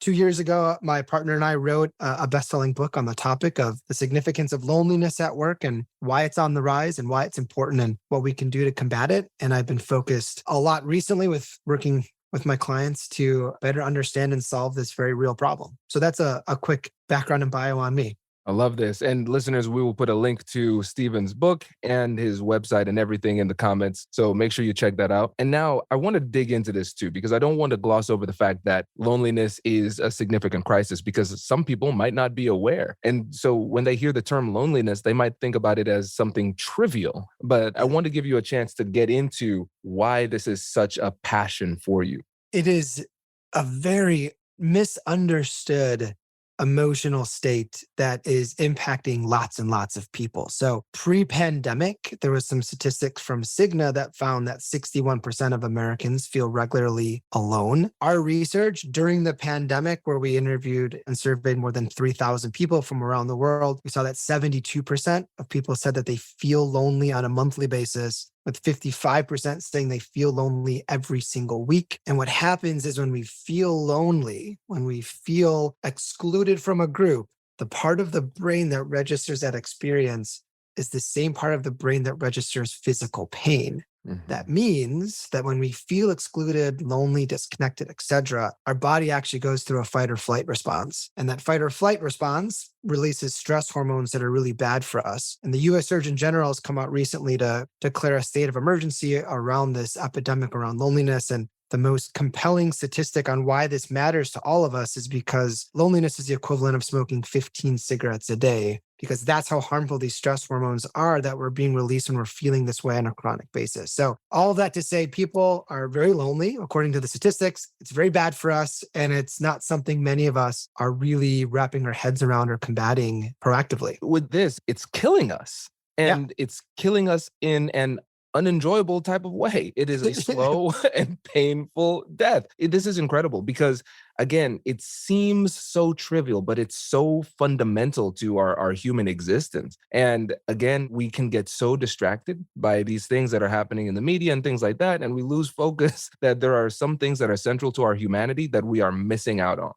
2 years ago, my partner and I wrote a best-selling book on the topic of the significance of loneliness at work and why it's on the rise and why it's important and what we can do to combat it. And I've been focused a lot recently with working with my clients to better understand and solve this very real problem. So that's a quick background and bio on me. I love this. And listeners, we will put a link to Steven's book and his website and everything in the comments. So make sure you check that out. And now I want to dig into this too, because I don't want to gloss over the fact that loneliness is a significant crisis because some people might not be aware. And so when they hear the term loneliness, they might think about it as something trivial. But I want to give you a chance to get into why this is such a passion for you. It is a very misunderstood emotional state that is impacting lots and lots of people. So pre-pandemic, there was some statistics from Cigna that found that 61% of Americans feel regularly alone. Our research during the pandemic, where we interviewed and surveyed more than 3,000 people from around the world, we saw that 72% of people said that they feel lonely on a monthly basis, with 55% saying they feel lonely every single week. And what happens is when we feel lonely, when we feel excluded from a group, the part of the brain that registers that experience is the same part of the brain that registers physical pain. That means that when we feel excluded, lonely, disconnected, etc., our body actually goes through a fight or flight response. And that fight or flight response releases stress hormones that are really bad for us. And the US Surgeon General has come out recently to declare a state of emergency around this epidemic around loneliness. And the most compelling statistic on why this matters to all of us is because loneliness is the equivalent of smoking 15 cigarettes a day, because that's how harmful these stress hormones are that we're being released when we're feeling this way on a chronic basis. So all of that to say, people are very lonely, according to the statistics. It's very bad for us, and it's not something many of us are really wrapping our heads around or combating proactively. With this, it's killing us. And it's killing us in an unenjoyable type of way. It is a slow and painful death. This is incredible because, again, it seems so trivial, but it's so fundamental to our human existence. And again, we can get so distracted by these things that are happening in the media and things like that, and we lose focus that there are some things that are central to our humanity that we are missing out on.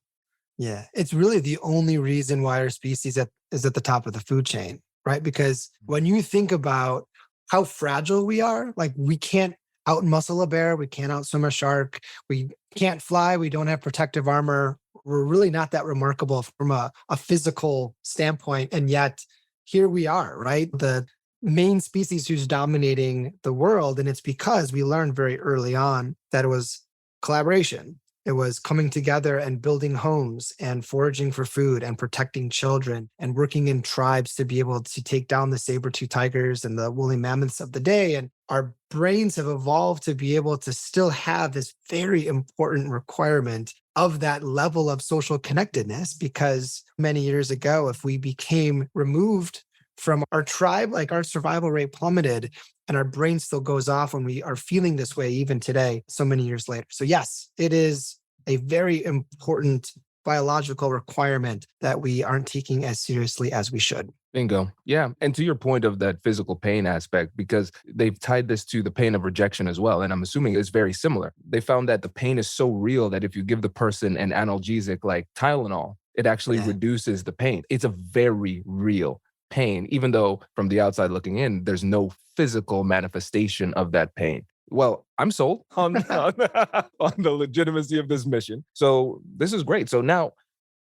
Yeah, it's really the only reason why our species is at the top of the food chain, right? Because when you think about how fragile we are, like we can't outmuscle a bear, we can't outswim a shark, we can't fly, we don't have protective armor. We're really not that remarkable from a physical standpoint. And yet here we are, right? The main species who's dominating the world. And it's because we learned very early on that it was collaboration. It was coming together and building homes and foraging for food and protecting children and working in tribes to be able to take down the saber-tooth tigers and the woolly mammoths of the day. And our brains have evolved to be able to still have this very important requirement of that level of social connectedness, because many years ago, if we became removed from our tribe, like our survival rate plummeted, and our brain still goes off when we are feeling this way, even today, so many years later. So yes, it is a very important biological requirement that we aren't taking as seriously as we should. Bingo. Yeah. And to your point of that physical pain aspect, because they've tied this to the pain of rejection as well. And I'm assuming it's very similar. They found that the pain is so real that if you give the person an analgesic like Tylenol, it actually reduces the pain. It's a very real pain, even though from the outside looking in, there's no physical manifestation of that pain. Well, I'm sold on the legitimacy of this mission. So this is great. So now,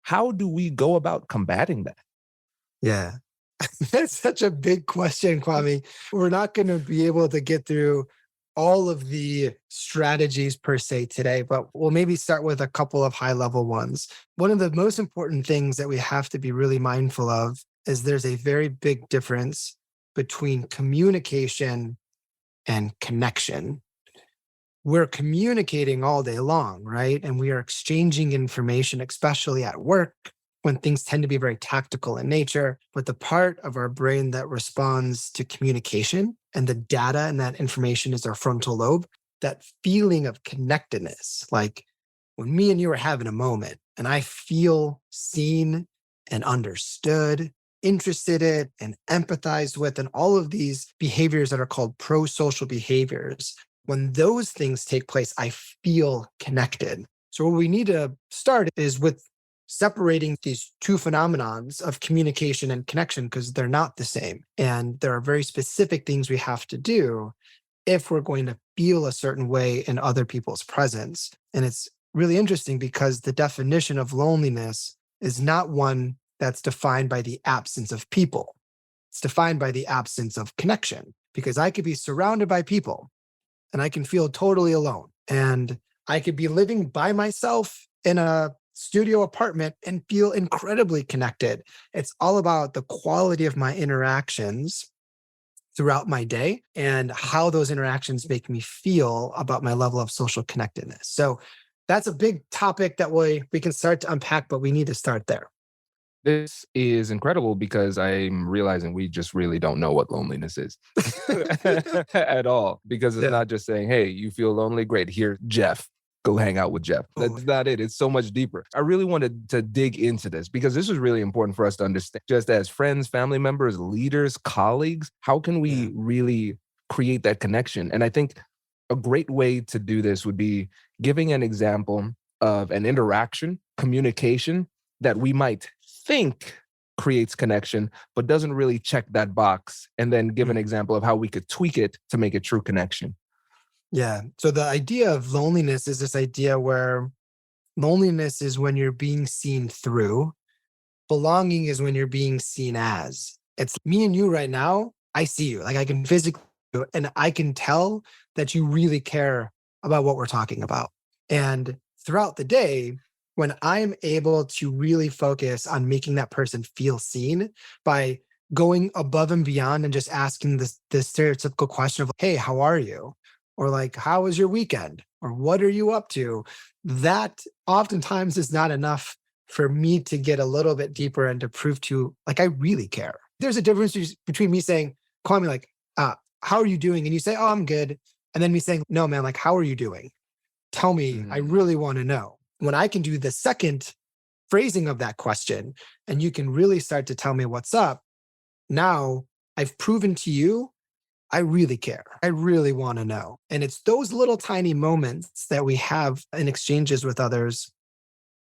how do we go about combating that? Yeah, that's such a big question, Kwame. We're not going to be able to get through all of the strategies per se today, but we'll maybe start with a couple of high-level ones. One of the most important things that we have to be really mindful of is there's a very big difference between communication and connection. We're communicating all day long, right? And we are exchanging information, especially at work, when things tend to be very tactical in nature. But the part of our brain that responds to communication and the data and that information is our frontal lobe. That feeling of connectedness, like when me and you are having a moment and I feel seen and understood interested in and empathize with, and all of these behaviors that are called pro-social behaviors, when those things take place, I feel connected. So what we need to start is with separating these two phenomenons of communication and connection, because they're not the same. And there are very specific things we have to do if we're going to feel a certain way in other people's presence. And it's really interesting because the definition of loneliness is not one that's defined by the absence of people. It's defined by the absence of connection, because I could be surrounded by people and I can feel totally alone. And I could be living by myself in a studio apartment and feel incredibly connected. It's all about the quality of my interactions throughout my day and how those interactions make me feel about my level of social connectedness. So that's a big topic that we can start to unpack, but we need to start there. This is incredible because I'm realizing we just really don't know what loneliness is at all. Because it's not just saying, hey, you feel lonely? Great. Here, Jeff. Go hang out with Jeff. That's not it. It's so much deeper. I really wanted to dig into this because this is really important for us to understand. Just as friends, family members, leaders, colleagues, how can we really create that connection? And I think a great way to do this would be giving an example of an interaction, communication that we might think creates connection, but doesn't really check that box. And then give an example of how we could tweak it to make it true connection. Yeah. So the idea of loneliness is this idea where loneliness is when you're being seen through. Belonging is when you're being seen as. It's me and you right now. I see you. Like I can physically, and I can tell that you really care about what we're talking about. And throughout the day, when I'm able to really focus on making that person feel seen by going above and beyond and just asking this stereotypical question of, hey, how are you? Or like, how was your weekend? Or what are you up to? That oftentimes is not enough for me to get a little bit deeper and to prove to, like, I really care. There's a difference between me saying, call me like, how are you doing? And you say, oh, I'm good. And then me saying, no, man, like, how are you doing? Tell me, I really want to know. When I can do the second phrasing of that question, and you can really start to tell me what's up, now I've proven to you I really care. I really want to know. And it's those little tiny moments that we have in exchanges with others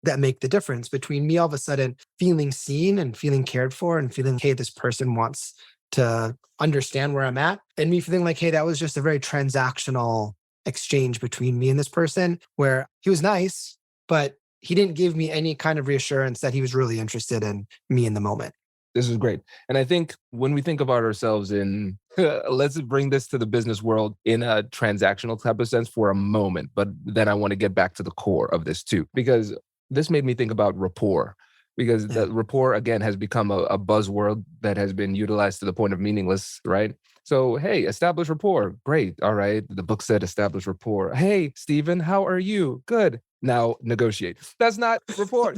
that make the difference between me all of a sudden feeling seen and feeling cared for and feeling, hey, this person wants to understand where I'm at, and me feeling like, hey, that was just a very transactional exchange between me and this person where he was nice, but he didn't give me any kind of reassurance that he was really interested in me in the moment. This is great. And I think when we think about ourselves in, let's bring this to the business world in a transactional type of sense for a moment, but then I want to get back to the core of this too, because this made me think about rapport, because the rapport, again, has become a buzzword that has been utilized to the point of meaningless, right? So, hey, establish rapport. Great. All right. The book said establish rapport. Hey, Steven, how are you? Good. Now negotiate. That's not rapport.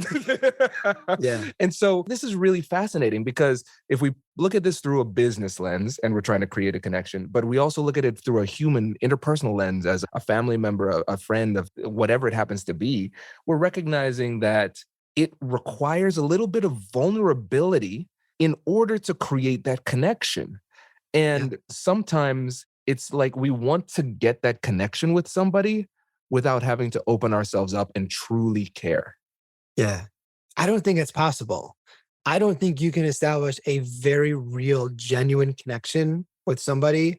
And so this is really fascinating because if we look at this through a business lens and we're trying to create a connection, but we also look at it through a human interpersonal lens as a family member, a friend, of whatever it happens to be, we're recognizing that it requires a little bit of vulnerability in order to create that connection. And sometimes it's like we want to get that connection with somebody without having to open ourselves up and truly care. Yeah. I don't think it's possible. I don't think you can establish a very real, genuine connection with somebody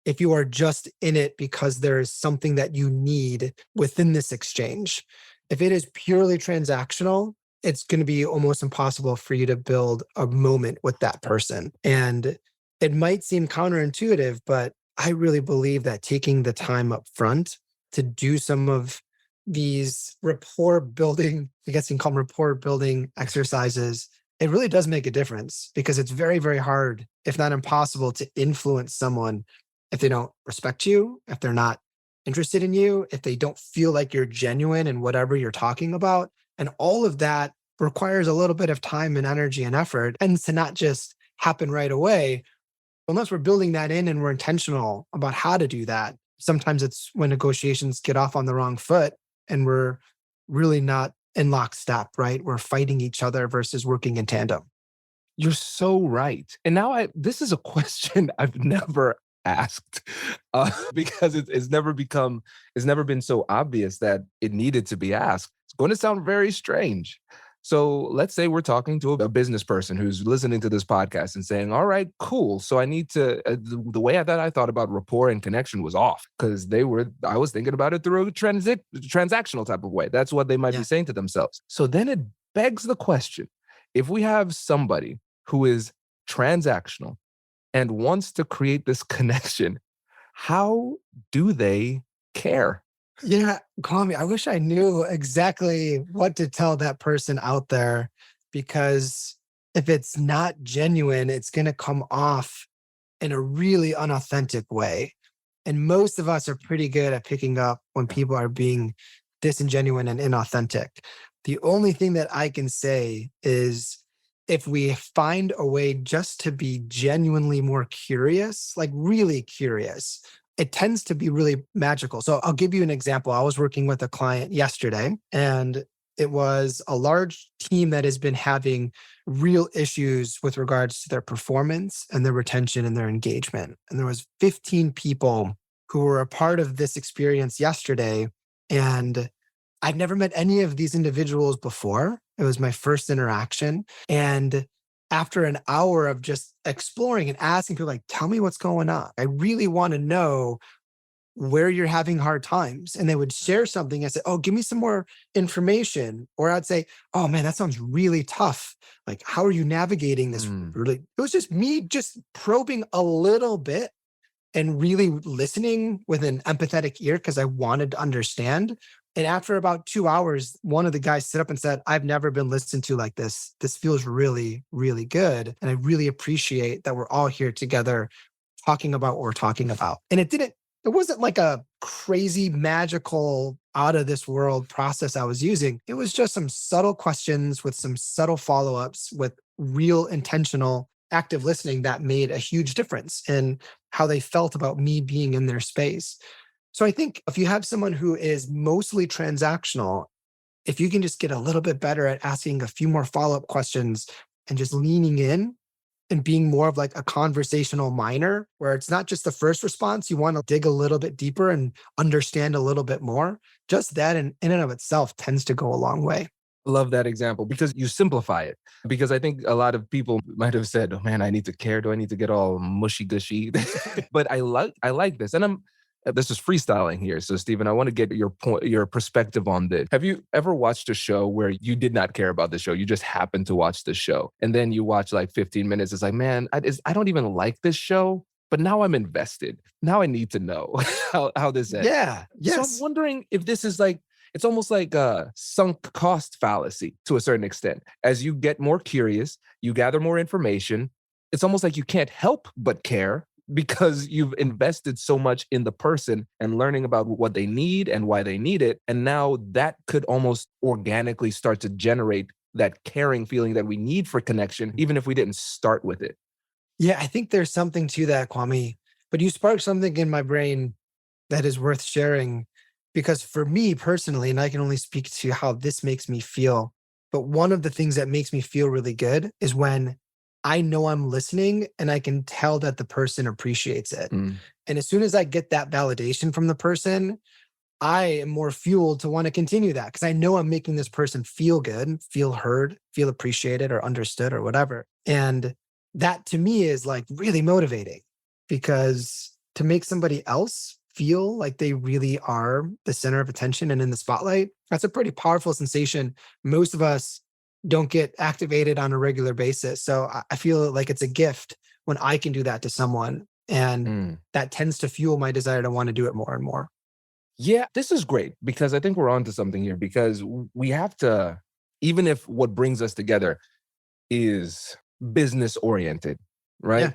if you are just in it because there is something that you need within this exchange. If it is purely transactional, it's going to be almost impossible for you to build a moment with that person. And it might seem counterintuitive, but I really believe that taking the time up front to do some of these rapport building, I guess you can call them rapport building exercises, it really does make a difference, because it's very, very hard, if not impossible, to influence someone if they don't respect you, if they're not interested in you, if they don't feel like you're genuine in whatever you're talking about. And all of that requires a little bit of time and energy and effort, and to not just happen right away. Unless we're building that in and we're intentional about how to do that. Sometimes it's when negotiations get off on the wrong foot and we're really not in lockstep, right? We're fighting each other versus working in tandem. You're so right. And now this is a question I've never asked because it's never been so obvious that it needed to be asked. It's going to sound very strange. So let's say we're talking to a business person who's listening to this podcast and saying, all right, cool. So I need to, the way that I thought about rapport and connection was off because I was thinking about it through a transactional type of way. That's what they might be Yeah. saying to themselves. So then it begs the question, if we have somebody who is transactional and wants to create this connection, how do they care? Yeah, call me. I wish I knew exactly what to tell that person out there because if it's not genuine, it's going to come off in a really unauthentic way. And most of us are pretty good at picking up when people are being disingenuine and inauthentic. The only thing that I can say is if we find a way just to be genuinely more curious, like really curious, it tends to be really magical. So I'll give you an example. I was working with a client yesterday, and it was a large team that has been having real issues with regards to their performance and their retention and their engagement. And there was 15 people who were a part of this experience yesterday. And I'd never met any of these individuals before. It was my first interaction. And after an hour of just exploring and asking people, like, tell me what's going on. I really want to know where you're having hard times. And they would share something and say, oh, give me some more information. Or I'd say, oh man, that sounds really tough. Like, how are you navigating this? Really, it was just me just probing a little bit and really listening with an empathetic ear because I wanted to understand. And after about 2 hours, one of the guys stood up and said, I've never been listened to like this. This feels really, really good. And I really appreciate that we're all here together talking about what we're talking about. And it wasn't like a crazy, magical, out of this world process I was using. It was just some subtle questions with some subtle follow-ups with real intentional active listening that made a huge difference in how they felt about me being in their space. So I think if you have someone who is mostly transactional, if you can just get a little bit better at asking a few more follow-up questions and just leaning in and being more of like a conversational miner, where it's not just the first response, you want to dig a little bit deeper and understand a little bit more, just that in and of itself tends to go a long way. Love that example because you simplify it. Because I think a lot of people might have said, "Oh man, I need to care. Do I need to get all mushy gushy?" But I like this, and this is freestyling here. So, Steven, I want to get your perspective on this. Have you ever watched a show where you did not care about the show? You just happened to watch the show, and then you watch like 15 minutes. It's like, man, I don't even like this show, but now I'm invested. Now I need to know how this ends. Yeah. Yes. So I'm wondering if this is like, it's almost like a sunk cost fallacy to a certain extent. As you get more curious, you gather more information. It's almost like you can't help but care because you've invested so much in the person and learning about what they need and why they need it. And now that could almost organically start to generate that caring feeling that we need for connection, even if we didn't start with it. Yeah, I think there's something to that, Kwame. But you sparked something in my brain that is worth sharing. Because for me personally, and I can only speak to how this makes me feel, but one of the things that makes me feel really good is when I know I'm listening and I can tell that the person appreciates it. And as soon as I get that validation from the person, I am more fueled to want to continue that because I know I'm making this person feel good, feel heard, feel appreciated or understood or whatever. And that to me is like really motivating because to make somebody else feel like they really are the center of attention and in the spotlight, that's a pretty powerful sensation. Most of us don't get activated on a regular basis. So I feel like it's a gift when I can do that to someone. And that tends to fuel my desire to want to do it more and more. Yeah, this is great because I think we're onto something here because we have to, even if what brings us together is business oriented, right? Yeah.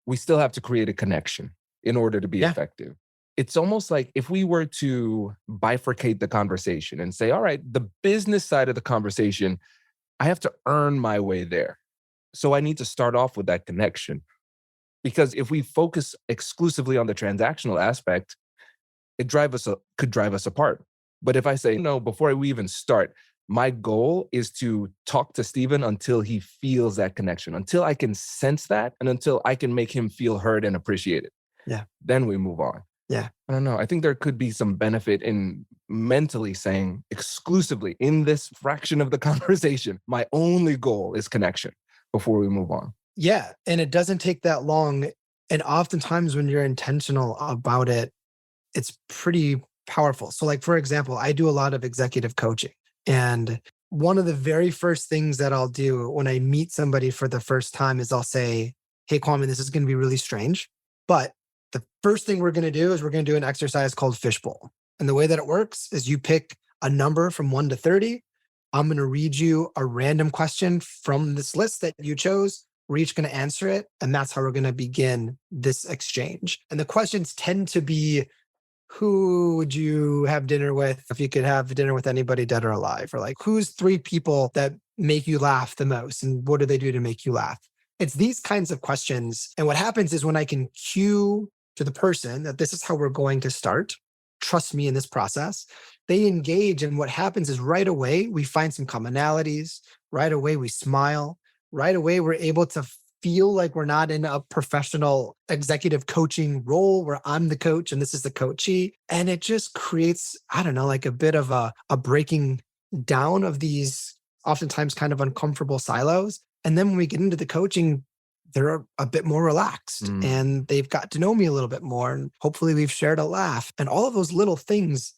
We still have to create a connection in order to be Yeah. effective. It's almost like if we were to bifurcate the conversation and say, all right, the business side of the conversation, I have to earn my way there. So I need to start off with that connection. Because if we focus exclusively on the transactional aspect, could drive us apart. But if I say, no, before we even start, My goal is to talk to Steven until he feels that connection, until I can sense that, and until I can make him feel heard and appreciated. Yeah. Then we move on. Yeah. I don't know. I think there could be some benefit in mentally saying exclusively in this fraction of the conversation, my only goal is connection before we move on. Yeah. And it doesn't take that long. And oftentimes when you're intentional about it, it's pretty powerful. So, like, for example, I do a lot of executive coaching. And one of the very first things that I'll do when I meet somebody for the first time is I'll say, hey, Kwame, this is going to be really strange. But the first thing we're going to do is we're going to do an exercise called fishbowl. And the way that it works is you pick a number from 1 to 30. I'm going to read you a random question from this list that you chose. We're each going to answer it. And that's how we're going to begin this exchange. And the questions tend to be, who would you have dinner with if you could have dinner with anybody dead or alive? Or like, who's 3 people that make you laugh the most? And what do they do to make you laugh? It's these kinds of questions. And what happens is when I can cue to the person that this is how we're going to start, trust me in this process, they engage. And what happens is right away, we find some commonalities. Right away, we smile. Right away, we're able to feel like we're not in a professional executive coaching role where I'm the coach and this is the coachee. And it just creates, I don't know, like a bit of a breaking down of these oftentimes kind of uncomfortable silos. And then when we get into the coaching, they're a bit more relaxed and they've got to know me a little bit more. And hopefully we've shared a laugh. And all of those little things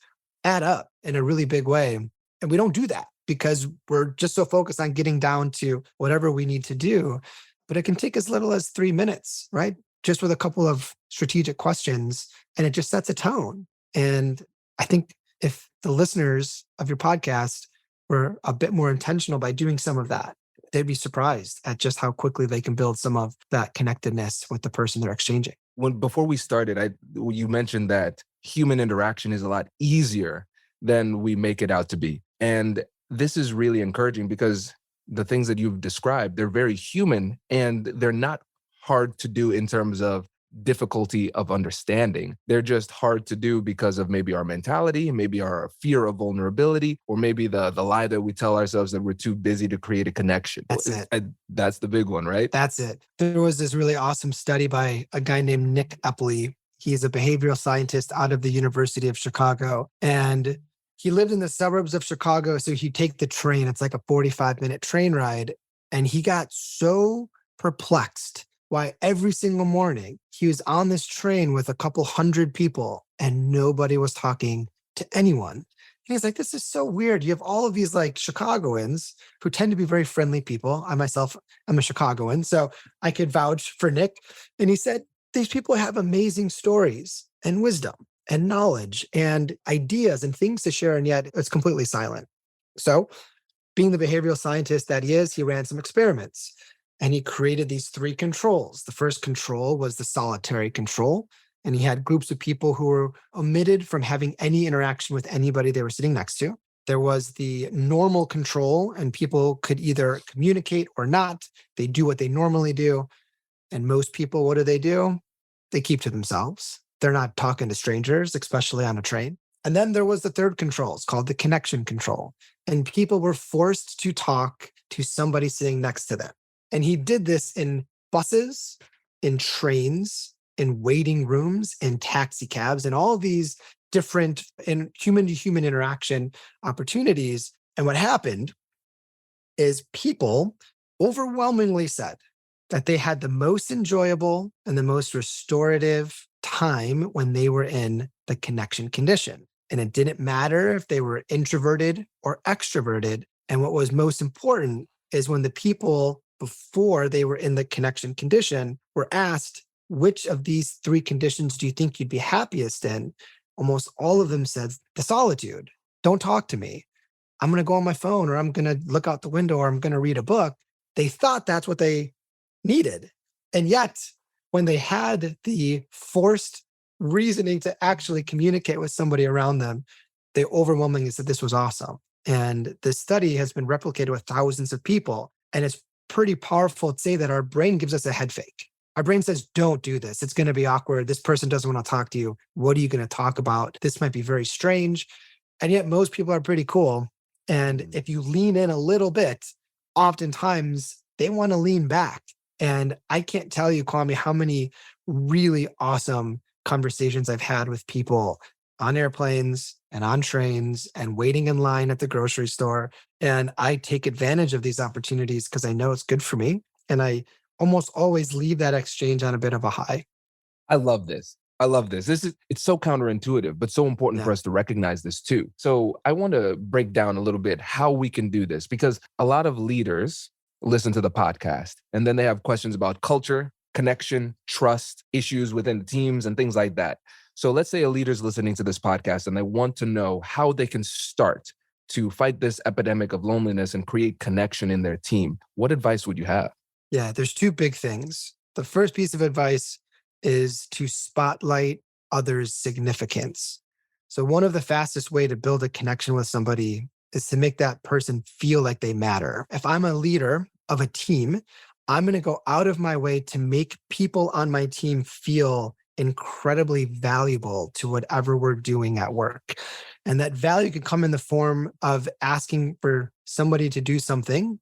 add up in a really big way. And we don't do that because we're just so focused on getting down to whatever we need to do. But it can take as little as 3 minutes, right? Just with a couple of strategic questions, and it just sets a tone. And I think if the listeners of your podcast were a bit more intentional by doing some of that, they'd be surprised at just how quickly they can build some of that connectedness with the person they're exchanging. Before we started, you mentioned that human interaction is a lot easier than we make it out to be. And this is really encouraging because the things that you've described, they're very human and they're not hard to do in terms of difficulty of understanding. They're just hard to do because of maybe our mentality, maybe our fear of vulnerability, or maybe the lie that we tell ourselves that we're too busy to create a connection. That's it. That's the big one, right? That's it. There was this really awesome study by a guy named Nick Epley. He's a behavioral scientist out of the University of Chicago. And he lived in the suburbs of Chicago. So he'd take the train. It's like a 45-minute train ride. And he got so perplexed why every single morning he was on this train with a couple hundred people and nobody was talking to anyone. And he's like, this is so weird. You have all of these like Chicagoans who tend to be very friendly people. I myself, I'm a Chicagoan, so I could vouch for Nick. And he said, these people have amazing stories and wisdom and knowledge and ideas and things to share, and yet it's completely silent. So being the behavioral scientist that he is, he ran some experiments. And he created these 3 controls. The first control was the solitary control. And he had groups of people who were omitted from having any interaction with anybody they were sitting next to. There was the normal control, and people could either communicate or not. They do what they normally do. And most people, what do? They keep to themselves. They're not talking to strangers, especially on a train. And then there was the third control. It's called the connection control. And people were forced to talk to somebody sitting next to them. And he did this in buses, in trains, in waiting rooms, in taxi cabs, and all these different in human-to-human interaction opportunities. And what happened is people overwhelmingly said that they had the most enjoyable and the most restorative time when they were in the connection condition. And it didn't matter if they were introverted or extroverted. And what was most important is when the people before they were in the connection condition were asked, which of these 3 conditions do you think you'd be happiest in? Almost all of them said the solitude. Don't talk to me. I'm going to go on my phone, or I'm going to look out the window, or I'm going to read a book. They thought that's what they needed. And yet, when they had the forced reasoning to actually communicate with somebody around them, they overwhelmingly said this was awesome. And this study has been replicated with thousands of people. And it's pretty powerful to say that our brain gives us a head fake. Our brain says, don't do this. It's going to be awkward. This person doesn't want to talk to you. What are you going to talk about? This might be very strange. And yet most people are pretty cool. And if you lean in a little bit, oftentimes they want to lean back. And I can't tell you, Kwame, how many really awesome conversations I've had with people on airplanes and on trains and waiting in line at the grocery store. And I take advantage of these opportunities because I know it's good for me. And I almost always leave that exchange on a bit of a high. I love this. I love this. It's so counterintuitive, but so important for us to recognize this too. So I want to break down a little bit how we can do this, because a lot of leaders listen to the podcast and then they have questions about culture, connection, trust, issues within the teams and things like that. So let's say a leader's listening to this podcast and they want to know how they can start to fight this epidemic of loneliness and create connection in their team. What advice would you have? Yeah, there's two big things. The first piece of advice is to spotlight others' significance. So one of the fastest way to build a connection with somebody is to make that person feel like they matter. If I'm a leader of a team, I'm going to go out of my way to make people on my team feel incredibly valuable to whatever we're doing at work. And that value can come in the form of asking for somebody to do something,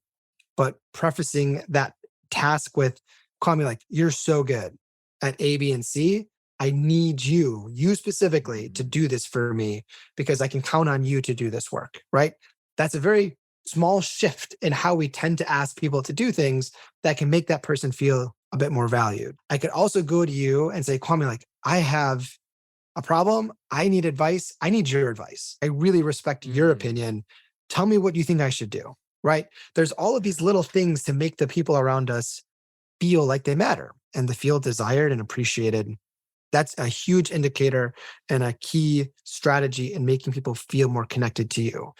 but prefacing that task with, call me like, you're so good at A, B, and C. I need you specifically to do this for me because I can count on you to do this work, right? That's a very small shift in how we tend to ask people to do things that can make that person feel a bit more valued. I could also go to you and say, Kwame, like, I have a problem. I need advice. I need your advice. I really respect your opinion. Tell me what you think I should do, right? There's all of these little things to make the people around us feel like they matter and to feel desired and appreciated. That's a huge indicator and a key strategy in making people feel more connected to you.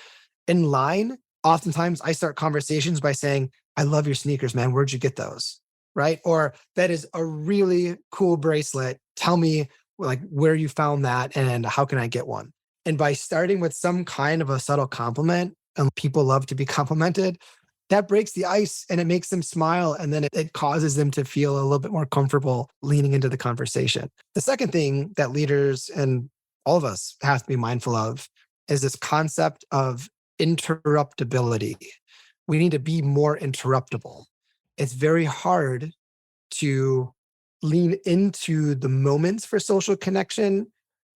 In line, oftentimes I start conversations by saying, I love your sneakers, man. Where'd you get those? Right? Or that is a really cool bracelet. Tell me like where you found that and how can I get one? And by starting with some kind of a subtle compliment, and people love to be complimented, that breaks the ice and it makes them smile. And then it causes them to feel a little bit more comfortable leaning into the conversation. The second thing that leaders and all of us have to be mindful of is this concept of interruptibility. We need to be more interruptible. It's very hard to lean into the moments for social connection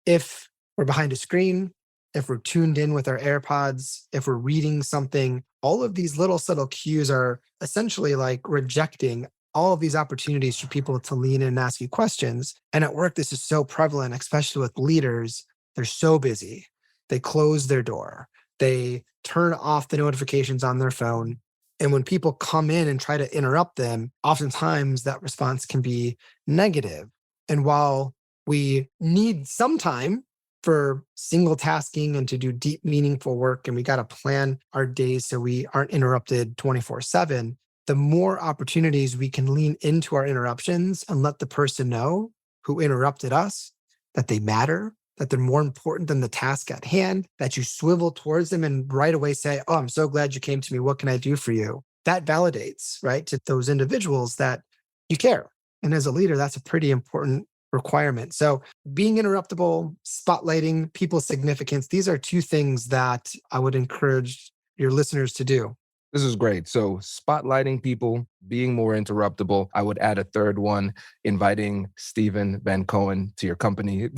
if we're behind a screen, if we're tuned in with our AirPods, if we're reading something. All of these little subtle cues are essentially like rejecting all of these opportunities for people to lean in and ask you questions. And at work, this is so prevalent, especially with leaders. They're so busy. They close their door. They turn off the notifications on their phone. And when people come in and try to interrupt them, oftentimes that response can be negative. And while we need some time for single tasking and to do deep, meaningful work, and we got to plan our days so we aren't interrupted 24/7, the more opportunities we can lean into our interruptions and let the person know who interrupted us that they matter, that they're more important than the task at hand, that you swivel towards them and right away say, oh, I'm so glad you came to me. What can I do for you? That validates, right, to those individuals that you care. And as a leader, that's a pretty important requirement. So being interruptible, spotlighting people's significance, these are two things that I would encourage your listeners to do. This is great. So spotlighting people, being more interruptible. I would add a third one, inviting Steven Van Cohen to your company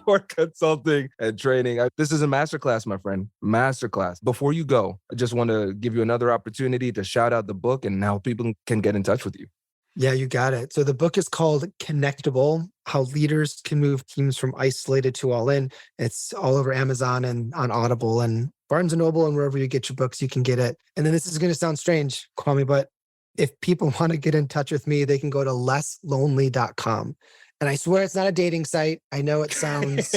for consulting and training. This is a masterclass, my friend. Masterclass. Before you go, I just want to give you another opportunity to shout out the book and how people can get in touch with you. Yeah, you got it. So the book is called Connectable: How Leaders Can Move Teams from Isolated to All In. It's all over Amazon and on Audible and Barnes & Noble, and wherever you get your books, you can get it. And then this is going to sound strange, Kwame, but if people want to get in touch with me, they can go to lesslonely.com. And I swear it's not a dating site. I know it sounds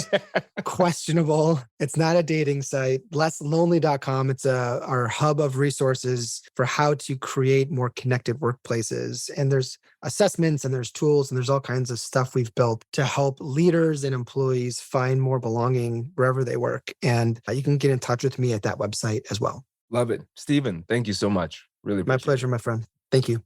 questionable. It's not a dating site. Lesslonely.com. It's our hub of resources for how to create more connected workplaces. And there's assessments and there's tools and there's all kinds of stuff we've built to help leaders and employees find more belonging wherever they work. And you can get in touch with me at that website as well. Love it. Steven, thank you so much. Really appreciate My pleasure, my friend. Thank you.